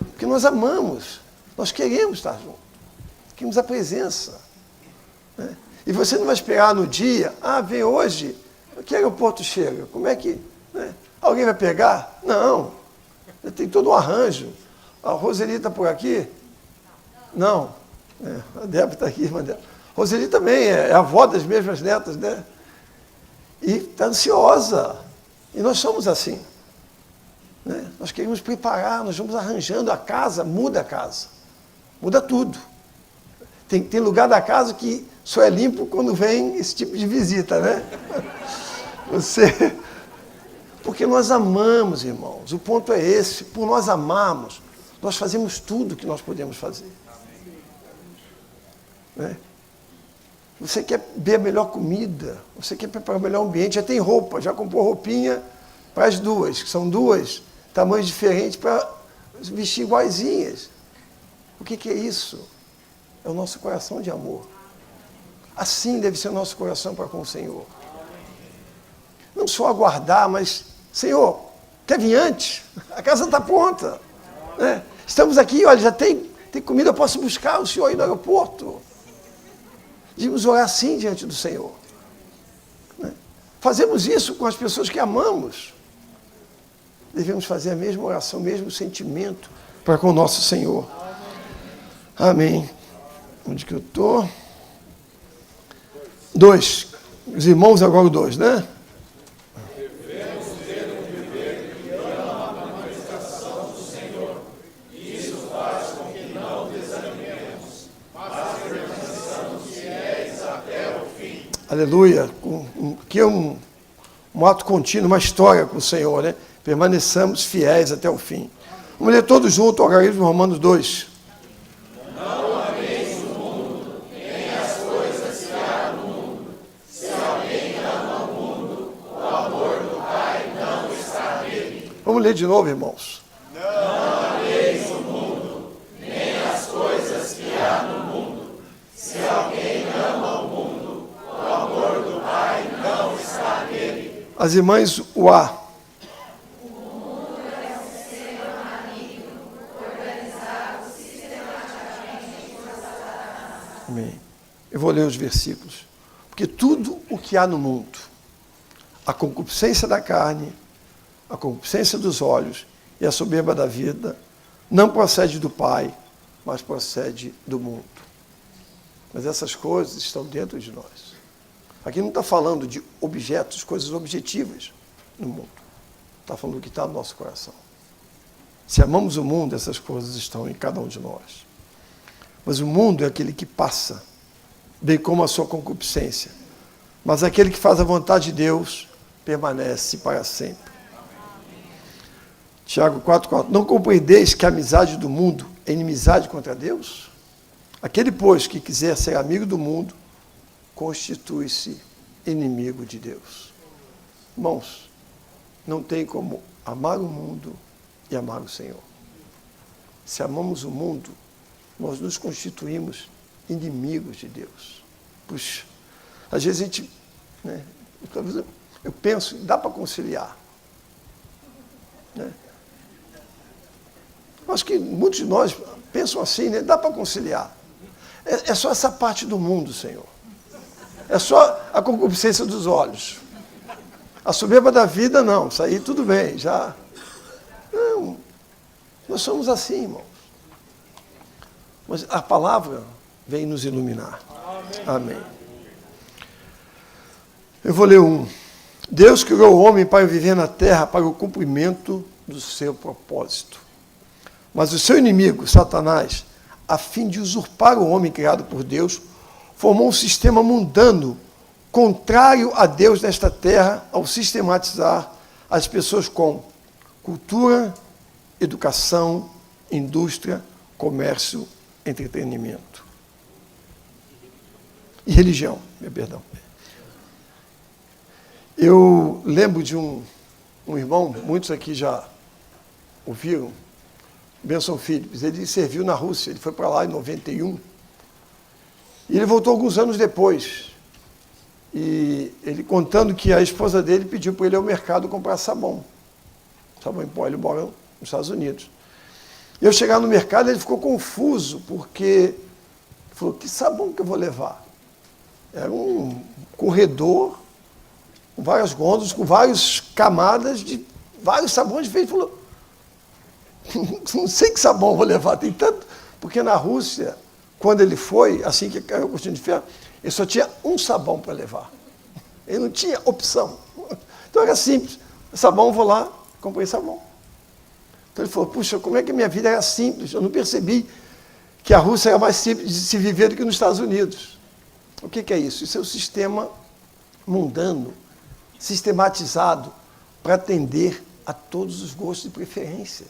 Porque nós amamos, nós queremos estar juntos, queremos a presença. Né? E você não vai esperar no dia: vem hoje, que aeroporto chega? Como é que... Né? Alguém vai pegar? Não. Tem todo um arranjo. A Roseli está por aqui? Não. A Débora está aqui. Roseli também é avó das mesmas netas, né? E está ansiosa. E nós somos assim. Né? Nós queremos preparar, nós vamos arranjando a casa, muda tudo. Tem lugar da casa que só é limpo quando vem esse tipo de visita, né? Porque nós amamos, irmãos. O ponto é esse. Por nós amarmos, nós fazemos tudo o que nós podemos fazer. Né? Você quer ver a melhor comida, você quer preparar o melhor ambiente, já tem roupa, já comprou roupinha para as duas, que são 2 tamanhos diferentes para vestir iguaizinhas. O que é isso? É o nosso coração de amor. Assim deve ser o nosso coração para com o Senhor. Não só aguardar, mas, Senhor, quer vir antes? A casa está pronta. Né? Estamos aqui, olha, já tem comida, eu posso buscar o Senhor aí no aeroporto. Devemos orar assim diante do Senhor. Né? Fazemos isso com as pessoas que amamos. Devemos fazer a mesma oração, o mesmo sentimento para com o nosso Senhor. Amém. Onde que eu estou? 2. Os irmãos agora o 2, né? Devemos ter um viver que ama a manifestação do Senhor. E isso faz com que não desanimemos, mas permaneçamos fiéis até o fim. Aleluia. Que é um ato contínuo, uma história com o Senhor, né? Permaneçamos fiéis até o fim. Vamos ler todos juntos o algarismo de Romanos 2. Não ameis o mundo, nem as coisas que há no mundo. Se alguém ama o mundo, o amor do Pai não está nele. Vamos ler de novo, irmãos. Não ameis o mundo, nem as coisas que há no mundo. Se alguém ama o mundo, o amor do Pai não está nele. As irmãs, o A. Amém. Eu vou ler os versículos. Porque tudo o que há no mundo, a concupiscência da carne, a concupiscência dos olhos e a soberba da vida, não procede do Pai, mas procede do mundo. Mas essas coisas estão dentro de nós. Aqui não está falando de objetos, coisas objetivas no mundo. Está falando do que está no nosso coração. Se amamos o mundo, essas coisas estão em cada um de nós. Mas o mundo é aquele que passa, bem como a sua concupiscência. Mas aquele que faz a vontade de Deus permanece para sempre. Tiago 4,4. Não compreendeis que a amizade do mundo é inimizade contra Deus? Aquele, pois, que quiser ser amigo do mundo, constitui-se inimigo de Deus. Irmãos, não tem como amar o mundo e amar o Senhor. Se amamos o mundo, nós nos constituímos inimigos de Deus. Puxa, às vezes a gente, né, eu penso, dá para conciliar. Né? Acho que muitos de nós pensam assim, né, dá para conciliar. É só essa parte do mundo, Senhor. É só a concupiscência dos olhos. A soberba da vida, não, isso aí tudo bem, já. Não, nós somos assim, irmãos. Mas a palavra vem nos iluminar. Amém. Eu vou ler um. Deus criou o homem para viver na terra para o cumprimento do seu propósito. Mas o seu inimigo, Satanás, a fim de usurpar o homem criado por Deus, formou um sistema mundano, contrário a Deus nesta terra, ao sistematizar as pessoas com cultura, educação, indústria, comércio, entretenimento e religião, perdão. Eu lembro de um irmão, muitos aqui já ouviram, Benson Phillips. Ele serviu na Rússia, ele foi para lá em 91 e ele voltou alguns anos depois, e ele contando que a esposa dele pediu para ele ir ao mercado comprar sabão em pó. Ele mora nos Estados Unidos. Eu chegar no mercado, ele ficou confuso, porque falou, que sabão que eu vou levar? Era um corredor, com várias gôndolas, com várias camadas de vários sabões diferentes. Ele falou, não sei que sabão eu vou levar, tem tanto. Porque na Rússia, quando ele foi, assim que caiu a cortina de ferro, ele só tinha um sabão para levar. Ele não tinha opção. Então era simples. Sabão, vou lá, comprei sabão. Então ele falou, puxa, como é que a minha vida era simples? Eu não percebi que a Rússia era mais simples de se viver do que nos Estados Unidos. O que é isso? Isso é o sistema mundano, sistematizado para atender a todos os gostos e preferências.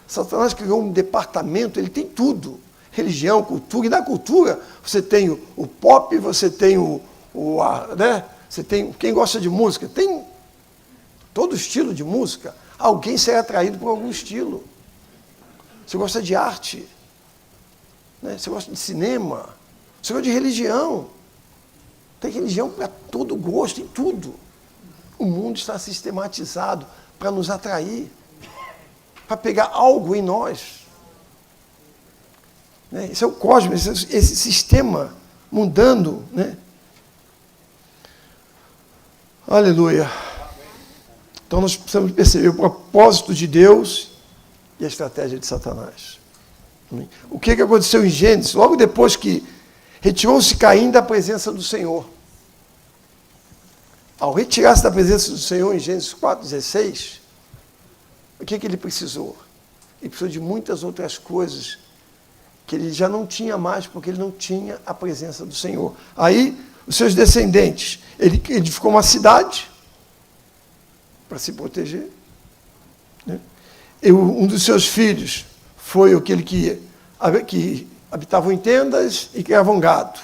Satanás criou um departamento, ele tem tudo. Religião, cultura, e na cultura você tem o pop, você tem né? Você tem quem gosta de música, tem todo estilo de música. Alguém será atraído por algum estilo. Você gosta de arte? Né? Você gosta de cinema? Você gosta de religião? Tem religião para todo gosto, em tudo. O mundo está sistematizado para nos atrair, para pegar algo em nós. Né? Esse é o cosmos, esse sistema mundano. Né? Aleluia. Então nós precisamos perceber o propósito de Deus e a estratégia de Satanás. O que aconteceu em Gênesis? Logo depois que retirou-se Caim da presença do Senhor. Ao retirar-se da presença do Senhor em Gênesis 4,16, o que ele precisou? Ele precisou de muitas outras coisas que ele já não tinha mais, porque ele não tinha a presença do Senhor. Aí, os seus descendentes, ele edificou uma cidade para se proteger. Né? Um dos seus filhos foi aquele que habitavam em tendas e criavam gado,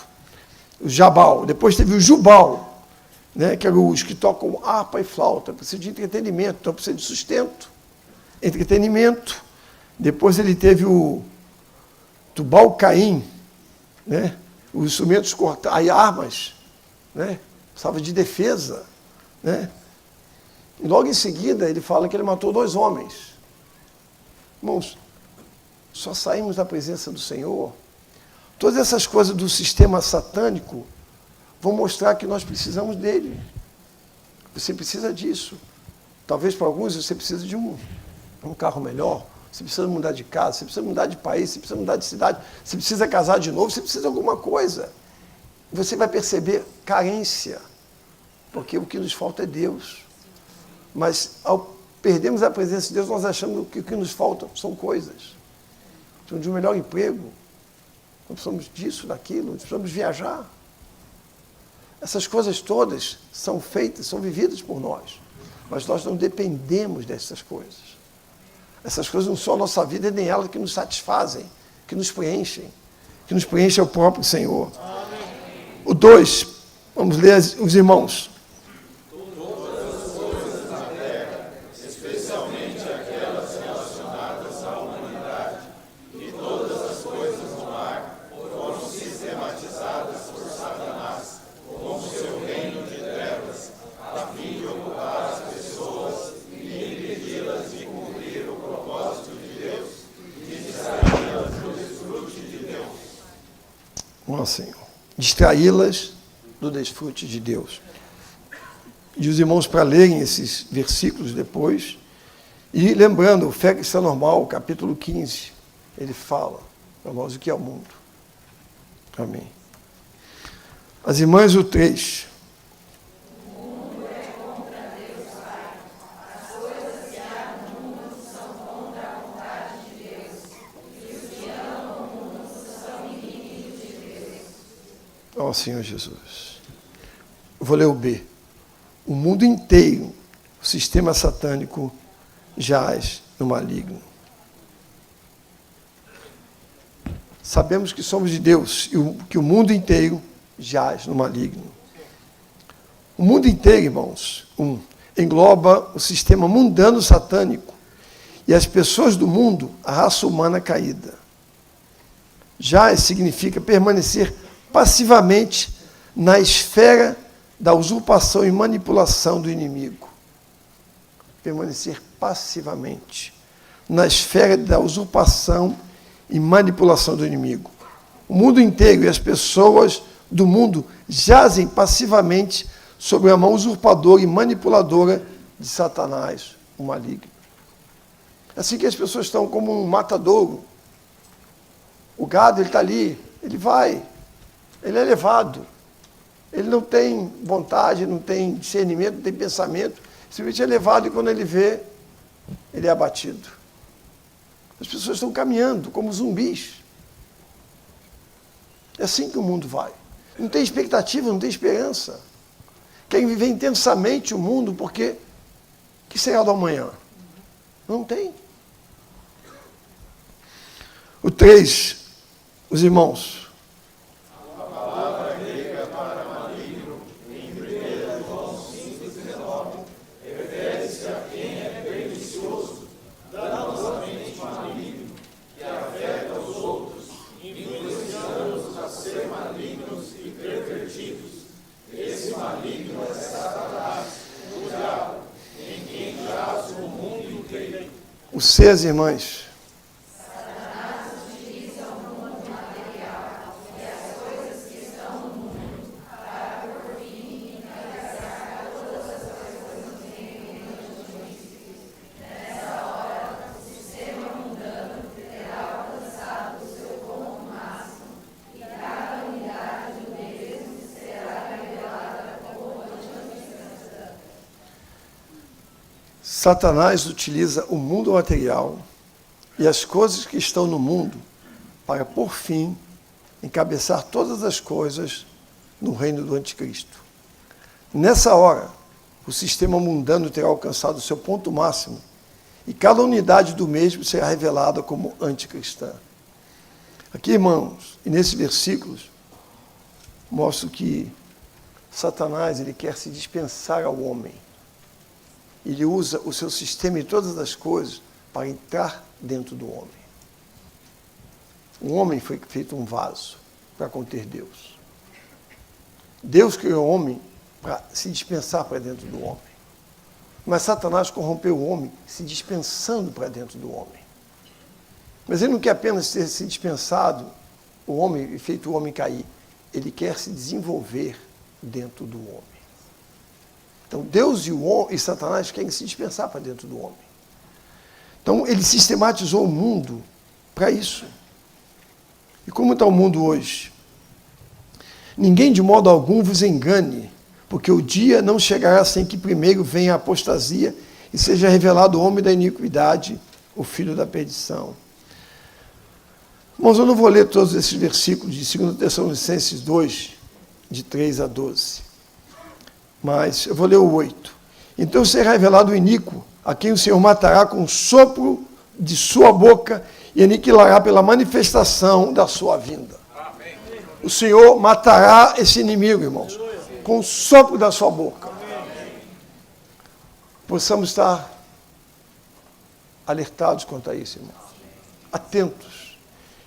o Jabal. Depois teve o Jubal, né, que eram os que tocam harpa e flauta, precisa de entretenimento, então precisa de sustento, entretenimento. Depois ele teve o Tubal-Caim, né, os instrumentos cortados, armas, né, precisava de defesa. Né? E logo em seguida ele fala que ele matou 2 homens. Irmãos, só saímos da presença do Senhor. Todas essas coisas do sistema satânico vão mostrar que nós precisamos dele. Você precisa disso. Talvez para alguns você precisa de um carro melhor, você precisa mudar de casa, você precisa mudar de país, você precisa mudar de cidade, você precisa casar de novo, você precisa de alguma coisa. Você vai perceber carência, porque o que nos falta é Deus. Mas ao perdermos a presença de Deus, nós achamos que o que nos falta são coisas. Precisamos de um melhor emprego, nós precisamos disso, daquilo, nós precisamos viajar. Essas coisas todas são feitas, são vividas por nós, mas nós não dependemos dessas coisas. Essas coisas não são a nossa vida, nem elas que nos satisfazem, que nos preenchem. Que nos preenche é o próprio Senhor. Amém. O 2, vamos ler os irmãos. Senhor, distraí-las do desfrute de Deus. E os irmãos para lerem esses versículos depois, e lembrando, o Fé Cristã Normal, capítulo 15, ele fala para nós o que é o mundo. Amém. As irmãs, o 3. Ó Senhor Jesus. Eu vou ler o B. O mundo inteiro, o sistema satânico, jaz no maligno. Sabemos que somos de Deus e que o mundo inteiro jaz no maligno. O mundo inteiro, irmãos, engloba o sistema mundano satânico e as pessoas do mundo, a raça humana caída. Jaz significa permanecer passivamente na esfera da usurpação e manipulação do inimigo. Permanecer passivamente na esfera da usurpação e manipulação do inimigo. O mundo inteiro e as pessoas do mundo jazem passivamente sob a mão usurpadora e manipuladora de Satanás, o maligno. Assim que as pessoas estão como um matadouro. O gado, ele está ali, ele vai, ele é levado. Ele não tem vontade, não tem discernimento, não tem pensamento. Simplesmente é levado e quando ele vê, ele é abatido. As pessoas estão caminhando como zumbis. É assim que o mundo vai. Não tem expectativa, não tem esperança. Querem viver intensamente o mundo porque o que será do amanhã? Não tem. O 3, os irmãos. Vocês, irmãs, Satanás utiliza o mundo material e as coisas que estão no mundo para, por fim, encabeçar todas as coisas no reino do anticristo. Nessa hora, o sistema mundano terá alcançado seu ponto máximo e cada unidade do mesmo será revelada como anticristã. Aqui, irmãos, e nesses versículos, mostro que Satanás ele quer se dispensar ao homem. Ele usa o seu sistema e todas as coisas para entrar dentro do homem. O homem foi feito um vaso para conter Deus. Deus criou o homem para se dispensar para dentro do homem. Mas Satanás corrompeu o homem se dispensando para dentro do homem. Mas ele não quer apenas ter se dispensado o homem e feito o homem cair. Ele quer se desenvolver dentro do homem. Então, Deus e Satanás querem se dispensar para dentro do homem. Então, ele sistematizou o mundo para isso. E como está o mundo hoje? Ninguém de modo algum vos engane, porque o dia não chegará sem que primeiro venha a apostasia e seja revelado o homem da iniquidade, o filho da perdição. Mas eu não vou ler todos esses versículos de 2 Tessalonicenses 2, de 3 a 12. Mas eu vou ler o 8. Então será revelado o iníquo, a quem o Senhor matará com o sopro de sua boca e aniquilará pela manifestação da sua vinda. Amém. O Senhor matará esse inimigo, irmãos, com o sopro da sua boca. Amém. Possamos estar alertados quanto a isso, irmãos. Atentos.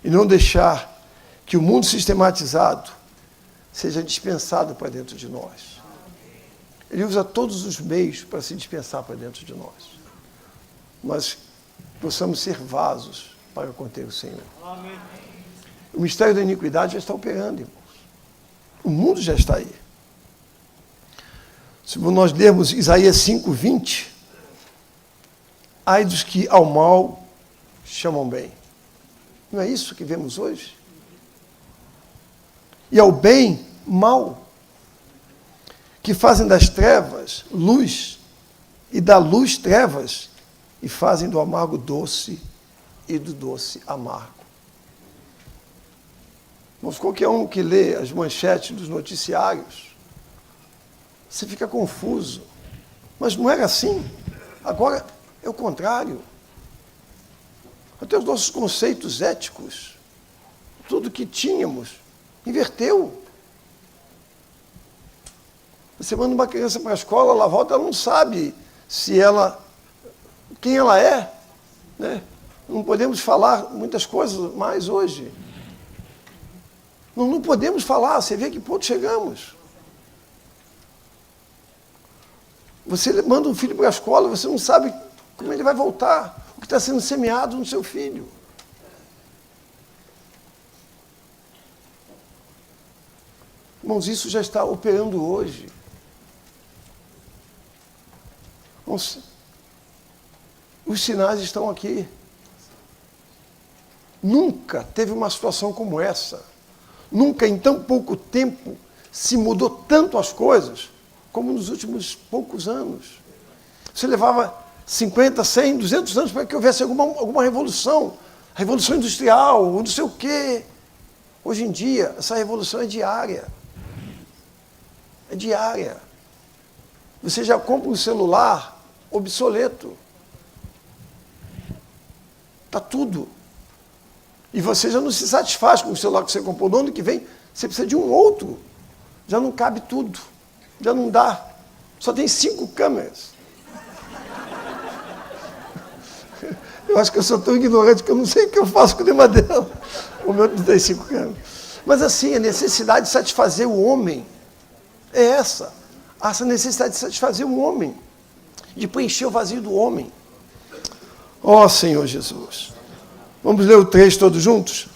E não deixar que o mundo sistematizado seja dispensado para dentro de nós. Ele usa todos os meios para se dispensar para dentro de nós. Mas possamos ser vasos para conter o Senhor. Amém. O mistério da iniquidade já está operando, irmãos. O mundo já está aí. Se nós lermos Isaías 5:20, ai dos que ao mal chamam bem. Não é isso que vemos hoje? E ao bem, mal. Que fazem das trevas luz, e da luz trevas, e fazem do amargo doce, e do doce amargo. Mas qualquer um que lê as manchetes dos noticiários, você fica confuso. Mas não era assim. Agora é o contrário. Até os nossos conceitos éticos, tudo que tínhamos, inverteu. Você manda uma criança para a escola, ela volta, ela não sabe quem ela é. Né? Não podemos falar muitas coisas mais hoje. Não podemos falar, você vê a que ponto chegamos. Você manda um filho para a escola, você não sabe como ele vai voltar, o que está sendo semeado no seu filho. Irmãos, isso já está operando hoje. Os sinais estão aqui. Nunca teve uma situação como essa. Nunca em tão pouco tempo se mudou tanto as coisas como nos últimos poucos anos. Você levava 50, 100, 200 anos para que houvesse alguma revolução. Revolução industrial, ou não sei o quê. Hoje em dia, essa revolução é diária. É diária. Você já compra um celular obsoleto. Está tudo. E você já não se satisfaz com o celular que você comprou. No ano que vem, você precisa de um outro. Já não cabe tudo. Já não dá. Só tem 5 câmeras. Eu acho que eu sou tão ignorante que eu não sei o que eu faço com nenhuma delas. O meu não tem 5 câmeras. Mas assim, a necessidade de satisfazer o homem é essa. Essa necessidade de satisfazer o homem. De preencher o vazio do homem. Ó Senhor Jesus. Vamos ler o 3 todos juntos?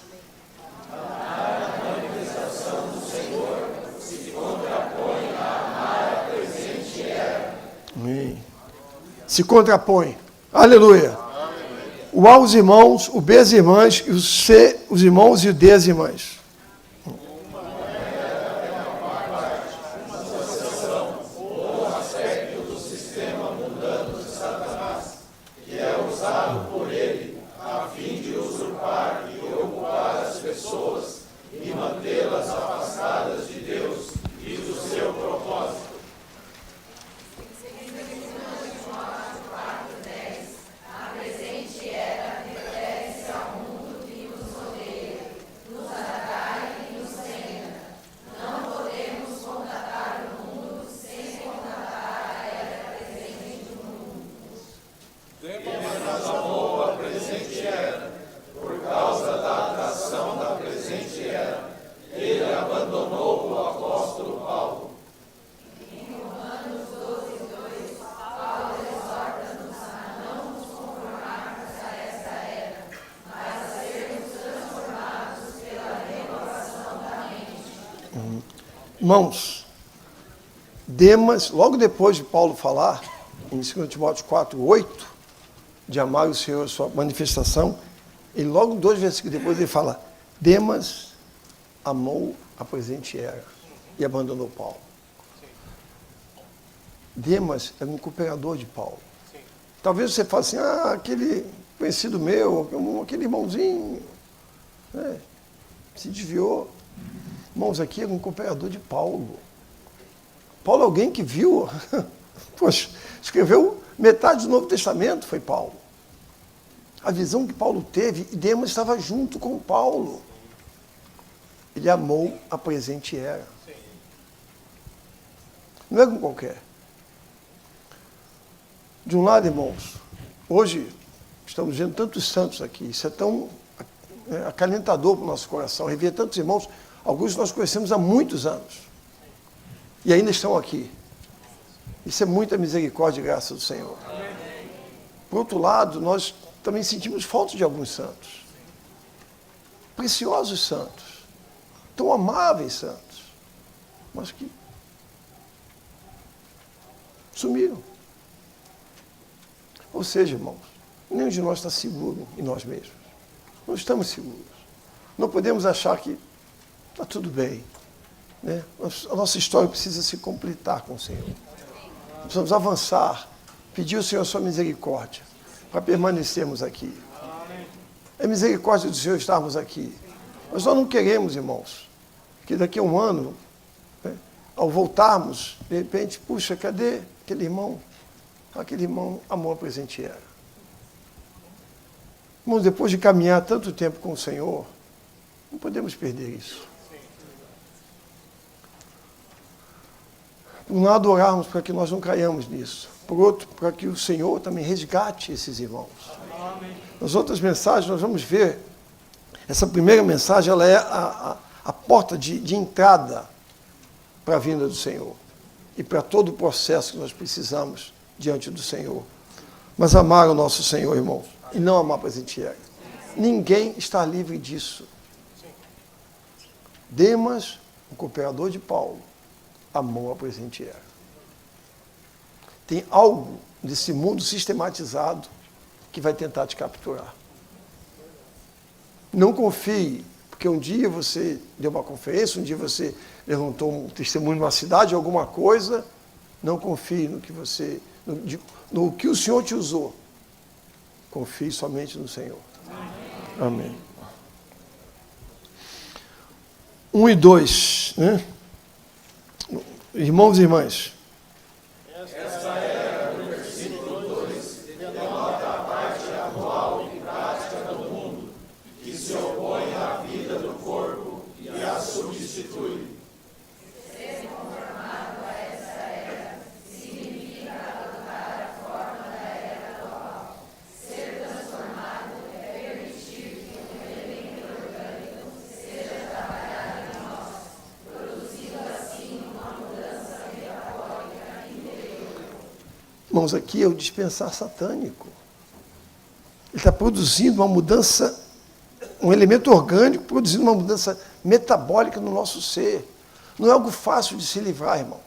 Amém. Se contrapõe. Aleluia. O A os irmãos, o B as irmãs, e o C os irmãos e o D as irmãs. Irmãos, Demas, logo depois de Paulo falar, em 2 Timóteo 4:8, de amar o Senhor, a sua manifestação, ele logo 2 versículos depois ele fala, Demas amou a presente era e abandonou Paulo. Demas era um cooperador de Paulo. Talvez você fale assim, aquele conhecido meu, aquele irmãozinho, né, se desviou. Irmãos, aqui era um cooperador de Paulo. Paulo é alguém que viu, poxa, escreveu metade do Novo Testamento, foi Paulo. A visão que Paulo teve, e Demas estava junto com Paulo. Ele amou a presente era. Não é com qualquer. De um lado, irmãos, hoje estamos vendo tantos santos aqui, isso é tão acalentador para o nosso coração, rever tantos irmãos, alguns nós conhecemos há muitos anos, e ainda estão aqui. Isso é muita misericórdia e graça do Senhor. Por outro lado, nós também sentimos falta de alguns santos, preciosos santos, tão amáveis santos, mas que sumiram. Ou seja, irmãos, nenhum de nós está seguro em nós mesmos. Não estamos seguros. Não podemos achar que está tudo bem, né? A nossa história precisa se completar com o Senhor. Precisamos avançar, pedir ao Senhor a sua misericórdia, para permanecermos aqui. É misericórdia do Senhor estarmos aqui. Mas nós não queremos, irmãos, que daqui a um ano, né, ao voltarmos, de repente, puxa, cadê aquele irmão? Aquele irmão amou a presente era. Irmãos, depois de caminhar tanto tempo com o Senhor, não podemos perder isso. Por um lado, orarmos para que nós não caiamos nisso. Por outro, para que o Senhor também resgate esses irmãos. Amém. Nas outras mensagens, nós vamos ver, essa primeira mensagem, ela é a porta de entrada para a vinda do Senhor. E para todo o processo que nós precisamos diante do Senhor. Mas amar o nosso Senhor, irmãos, e não amar a presente era. Ninguém está livre disso. Demas, o cooperador de Paulo, amou a presente era. Tem algo desse mundo sistematizado que vai tentar te capturar. Não confie, porque um dia você deu uma conferência, um dia você levantou um testemunho numa cidade, alguma coisa, não confie no que você, no que o Senhor te usou. Confie somente no Senhor. Amém. 1 e 2, né? Irmãos e irmãs. Esta era, no versículo 2, denota a parte atual e prática do mundo, que se opõe à vida do corpo e a substitui. Ser conformado a essa era significa adotar a forma da era atual. Ser transformado é permitir que um elemento orgânico seja trabalhado em nós, produzindo assim uma mudança metafórica interior. Irmãos, aqui é o dispensar satânico. está produzindo uma mudança, um elemento orgânico produzindo uma mudança metabólica no nosso ser. Não é algo fácil de se livrar, irmãos.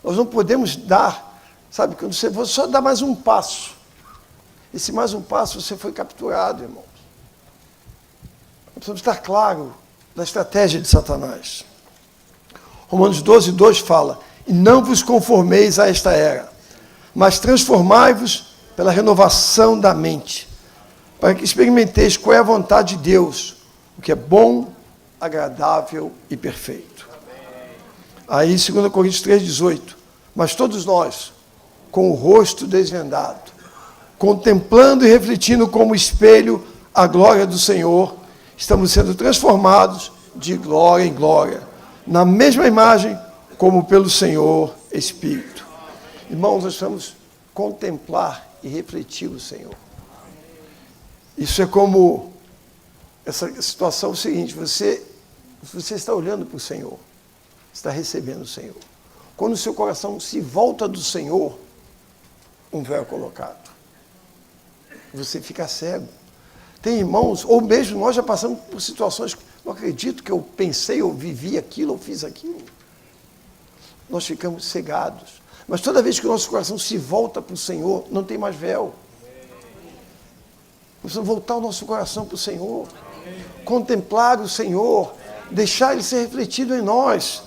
Nós não podemos dar, sabe, quando você só dá mais um passo. Esse mais um passo você foi capturado, irmãos. Nós precisamos estar claro da estratégia de Satanás. Romanos 12:2 fala: e não vos conformeis a esta era, mas transformai-vos pela renovação da mente, para que experimenteis qual é a vontade de Deus, o que é bom, agradável e perfeito. Aí, 2 Coríntios 3:18, mas todos nós, com o rosto desvendado, contemplando e refletindo como espelho a glória do Senhor, estamos sendo transformados de glória em glória, na mesma imagem como pelo Senhor Espírito. Irmãos, nós precisamos contemplar e refletir o Senhor. Isso é como essa situação é o seguinte: você está olhando para o Senhor, está recebendo o Senhor. Quando o seu coração se volta do Senhor, um véu é colocado. Você fica cego. Tem irmãos, ou mesmo nós já passamos por situações, não acredito que eu pensei, eu vivi aquilo, eu fiz aquilo. Nós ficamos cegados. Mas toda vez que o nosso coração se volta para o Senhor, não tem mais véu. Precisamos voltar o nosso coração para o Senhor. Contemplar o Senhor. Deixar Ele ser refletido em nós.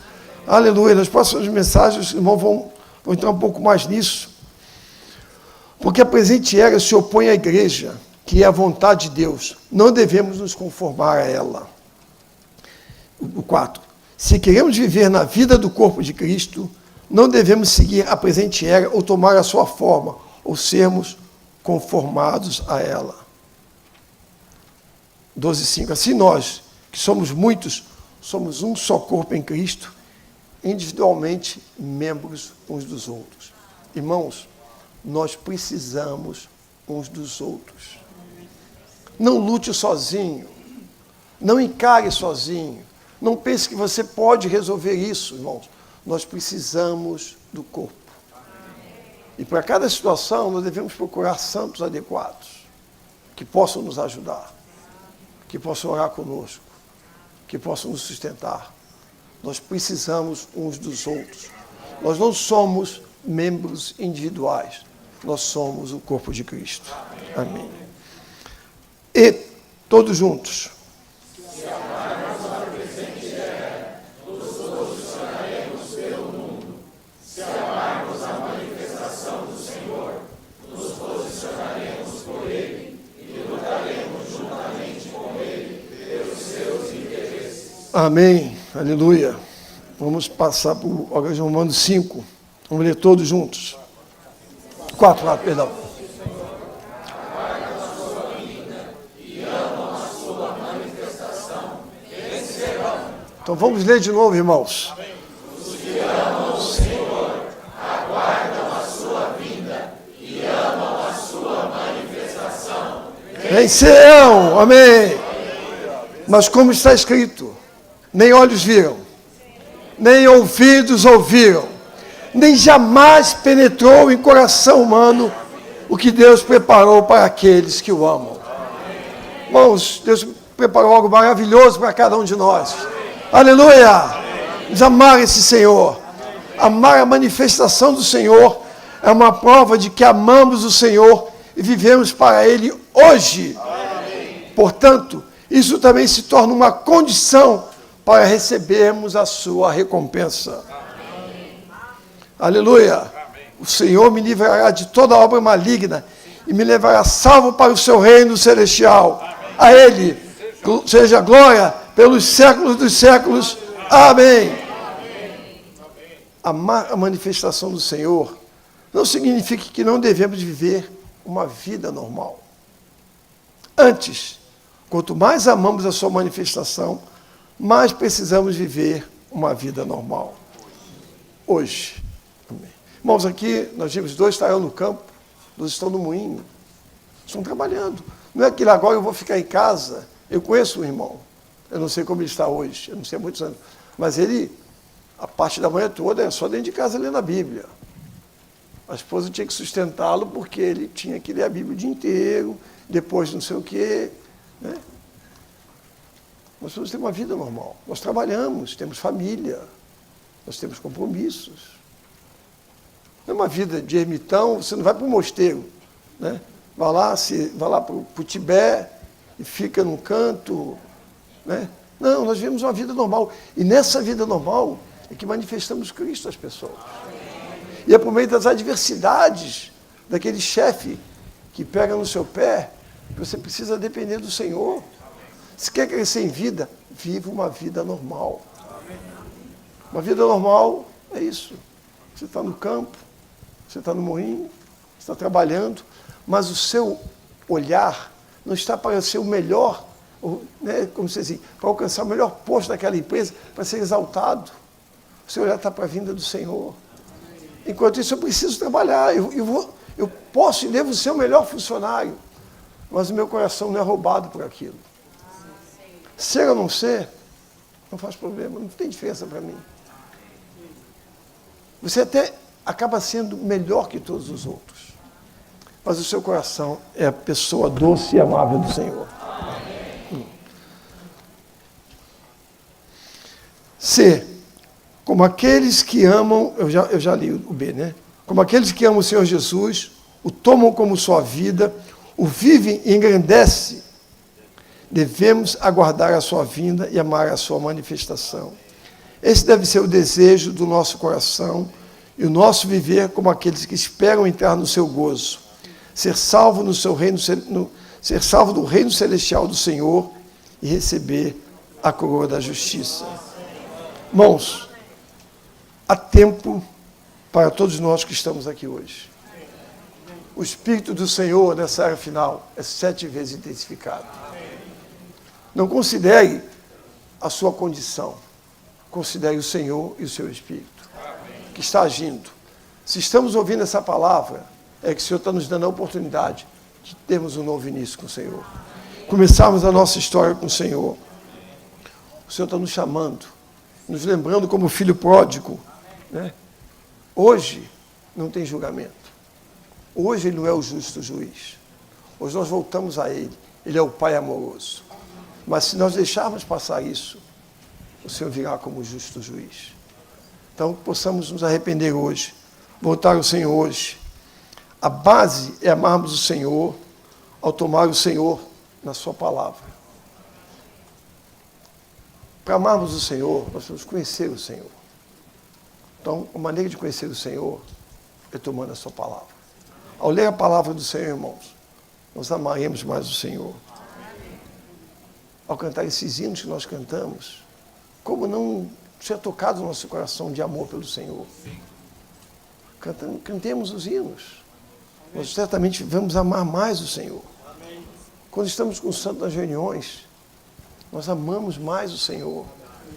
Aleluia. Nas próximas mensagens, os irmãos vão entrar um pouco mais nisso. Porque a presente era se opõe à igreja, que é a vontade de Deus. Não devemos nos conformar a ela. O 4. Se queremos viver na vida do corpo de Cristo, não devemos seguir a presente era ou tomar a sua forma, ou sermos conformados a ela. 12:5. Assim nós, que somos muitos, somos um só corpo em Cristo, individualmente membros uns dos outros. Irmãos, nós precisamos uns dos outros. Não lute sozinho. Não encare sozinho. Não pense que você pode resolver isso, irmãos. Nós precisamos do corpo. E para cada situação, nós devemos procurar santos adequados, que possam nos ajudar, que possam orar conosco, que possam nos sustentar. Nós precisamos uns dos outros. Nós não somos membros individuais. Nós somos o corpo de Cristo. Amém. E todos juntos. Se amarmos a presente era, nos posicionaremos pelo mundo. Se amarmos a manifestação do Senhor, nos posicionaremos por Ele e lutaremos juntamente com Ele pelos seus interesses. Amém. Aleluia. Vamos passar para o Romanos 5. Vamos ler todos juntos. 4, perdão. Então vamos ler de novo, irmãos. Os que amam o Senhor aguardam a sua vinda e amam a sua manifestação. Vencerão, amém. Mas como está escrito, nem olhos viram, nem ouvidos ouviram, nem jamais penetrou em coração humano o que Deus preparou para aqueles que o amam. Irmãos, Deus preparou algo maravilhoso para cada um de nós. Aleluia! Vamos amar esse Senhor. Amar a manifestação do Senhor é uma prova de que amamos o Senhor e vivemos para Ele hoje. Portanto, isso também se torna uma condição para recebermos a sua recompensa. Aleluia! O Senhor me livrará de toda obra maligna e me levará salvo para o seu reino celestial. A Ele seja glória pelos séculos dos séculos. Amém. Amar a manifestação do Senhor não significa que não devemos viver uma vida normal. Antes, quanto mais amamos a sua manifestação, mais precisamos viver uma vida normal. Hoje. Amém. Irmãos, aqui nós vimos 2 estarão no campo, 2 estão no moinho. Estão trabalhando. Não é que agora eu vou ficar em casa. Eu conheço um irmão. Eu não sei como ele está hoje. Eu não sei há muitos anos. Mas ele, a parte da manhã toda, é só dentro de casa lendo a Bíblia. A esposa tinha que sustentá-lo porque ele tinha que ler a Bíblia o dia inteiro. depois não sei o quê. Né? Nós vamos ter uma vida normal. Nós trabalhamos, temos família, nós temos compromissos. Não é uma vida de ermitão, você não vai para o mosteiro, né? Vai lá para o Tibete e fica num canto. Né? Não, nós vivemos uma vida normal. E nessa vida normal é que manifestamos Cristo às pessoas. E é por meio das adversidades daquele chefe que pega no seu pé, que você precisa depender do Senhor. Se quer crescer em vida, viva uma vida normal. Uma vida normal é isso. Você está no campo, você está no moinho, você está trabalhando, mas o seu olhar não está para ser o melhor, né, como se diz, para alcançar o melhor posto daquela empresa, para ser exaltado. O seu olhar está para a vinda do Senhor. Enquanto isso, eu preciso trabalhar. Eu posso e devo ser o melhor funcionário, mas o meu coração não é roubado por aquilo. Ser ou não ser, não faz problema, não tem diferença para mim. Você até acaba sendo melhor que todos os outros, mas o seu coração é a pessoa doce e amável do Senhor. C, como aqueles que amam, eu já li o B, né? Como aqueles que amam o Senhor Jesus, o tomam como sua vida, o vivem e engrandecem, devemos aguardar a sua vinda e amar a sua manifestação. Esse deve ser o desejo do nosso coração e o nosso viver como aqueles que esperam entrar no seu gozo, ser salvo no seu reino, ser salvo do reino celestial do Senhor e receber a coroa da justiça. Irmãos, há tempo para todos nós que estamos aqui hoje. O Espírito do Senhor nessa era final é 7 vezes intensificado. Não considere a sua condição, considere o Senhor e o seu Espírito, que está agindo. Se estamos ouvindo essa palavra, é que o Senhor está nos dando a oportunidade de termos um novo início com o Senhor. Começarmos a nossa história com o Senhor. O Senhor está nos chamando, nos lembrando como filho pródigo. Né? Hoje não tem julgamento. Hoje Ele não é o justo juiz. Hoje nós voltamos a Ele. Ele é o Pai amoroso. Mas se nós deixarmos passar isso, o Senhor virá como justo juiz. Então, possamos nos arrepender hoje, voltar ao Senhor hoje. A base é amarmos o Senhor ao tomar o Senhor na sua palavra. Para amarmos o Senhor, nós temos que conhecer o Senhor. Então, a maneira de conhecer o Senhor é tomando a sua palavra. Ao ler a palavra do Senhor, irmãos, nós amaremos mais o Senhor. Ao cantar esses hinos que nós cantamos, como não ser tocado no nosso coração de amor pelo Senhor? Cantemos os hinos. Nós certamente vamos amar mais o Senhor. Quando estamos com o santo nas reuniões, nós amamos mais o Senhor.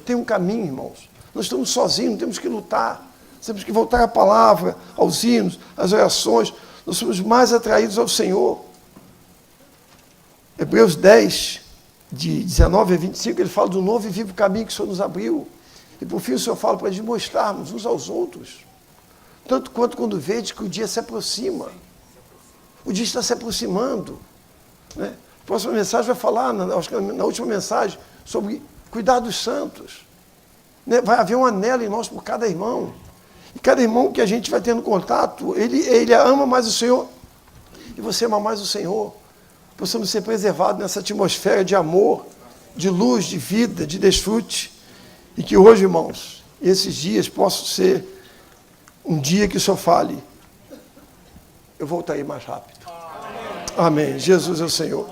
Tem um caminho, irmãos. Nós estamos sozinhos, temos que lutar. Temos que voltar à palavra, aos hinos, às orações. Nós somos mais atraídos ao Senhor. Hebreus 10, de 19 a 25, ele fala do novo e vivo caminho que o Senhor nos abriu. E por fim o Senhor fala para nos mostrarmos uns aos outros. Tanto quanto quando vede que o dia se aproxima. O dia está se aproximando. Né? A próxima mensagem vai falar, acho que na última mensagem, sobre cuidar dos santos. Né? Vai haver um anelo em nós por cada irmão. E cada irmão que a gente vai tendo contato, ele ama mais o Senhor. E você ama mais o Senhor. Possamos ser preservados nessa atmosfera de amor, de luz, de vida, de desfrute. E que hoje, irmãos, esses dias possam ser um dia que o Senhor fale, eu voltarei mais rápido. Amém. Jesus é o Senhor.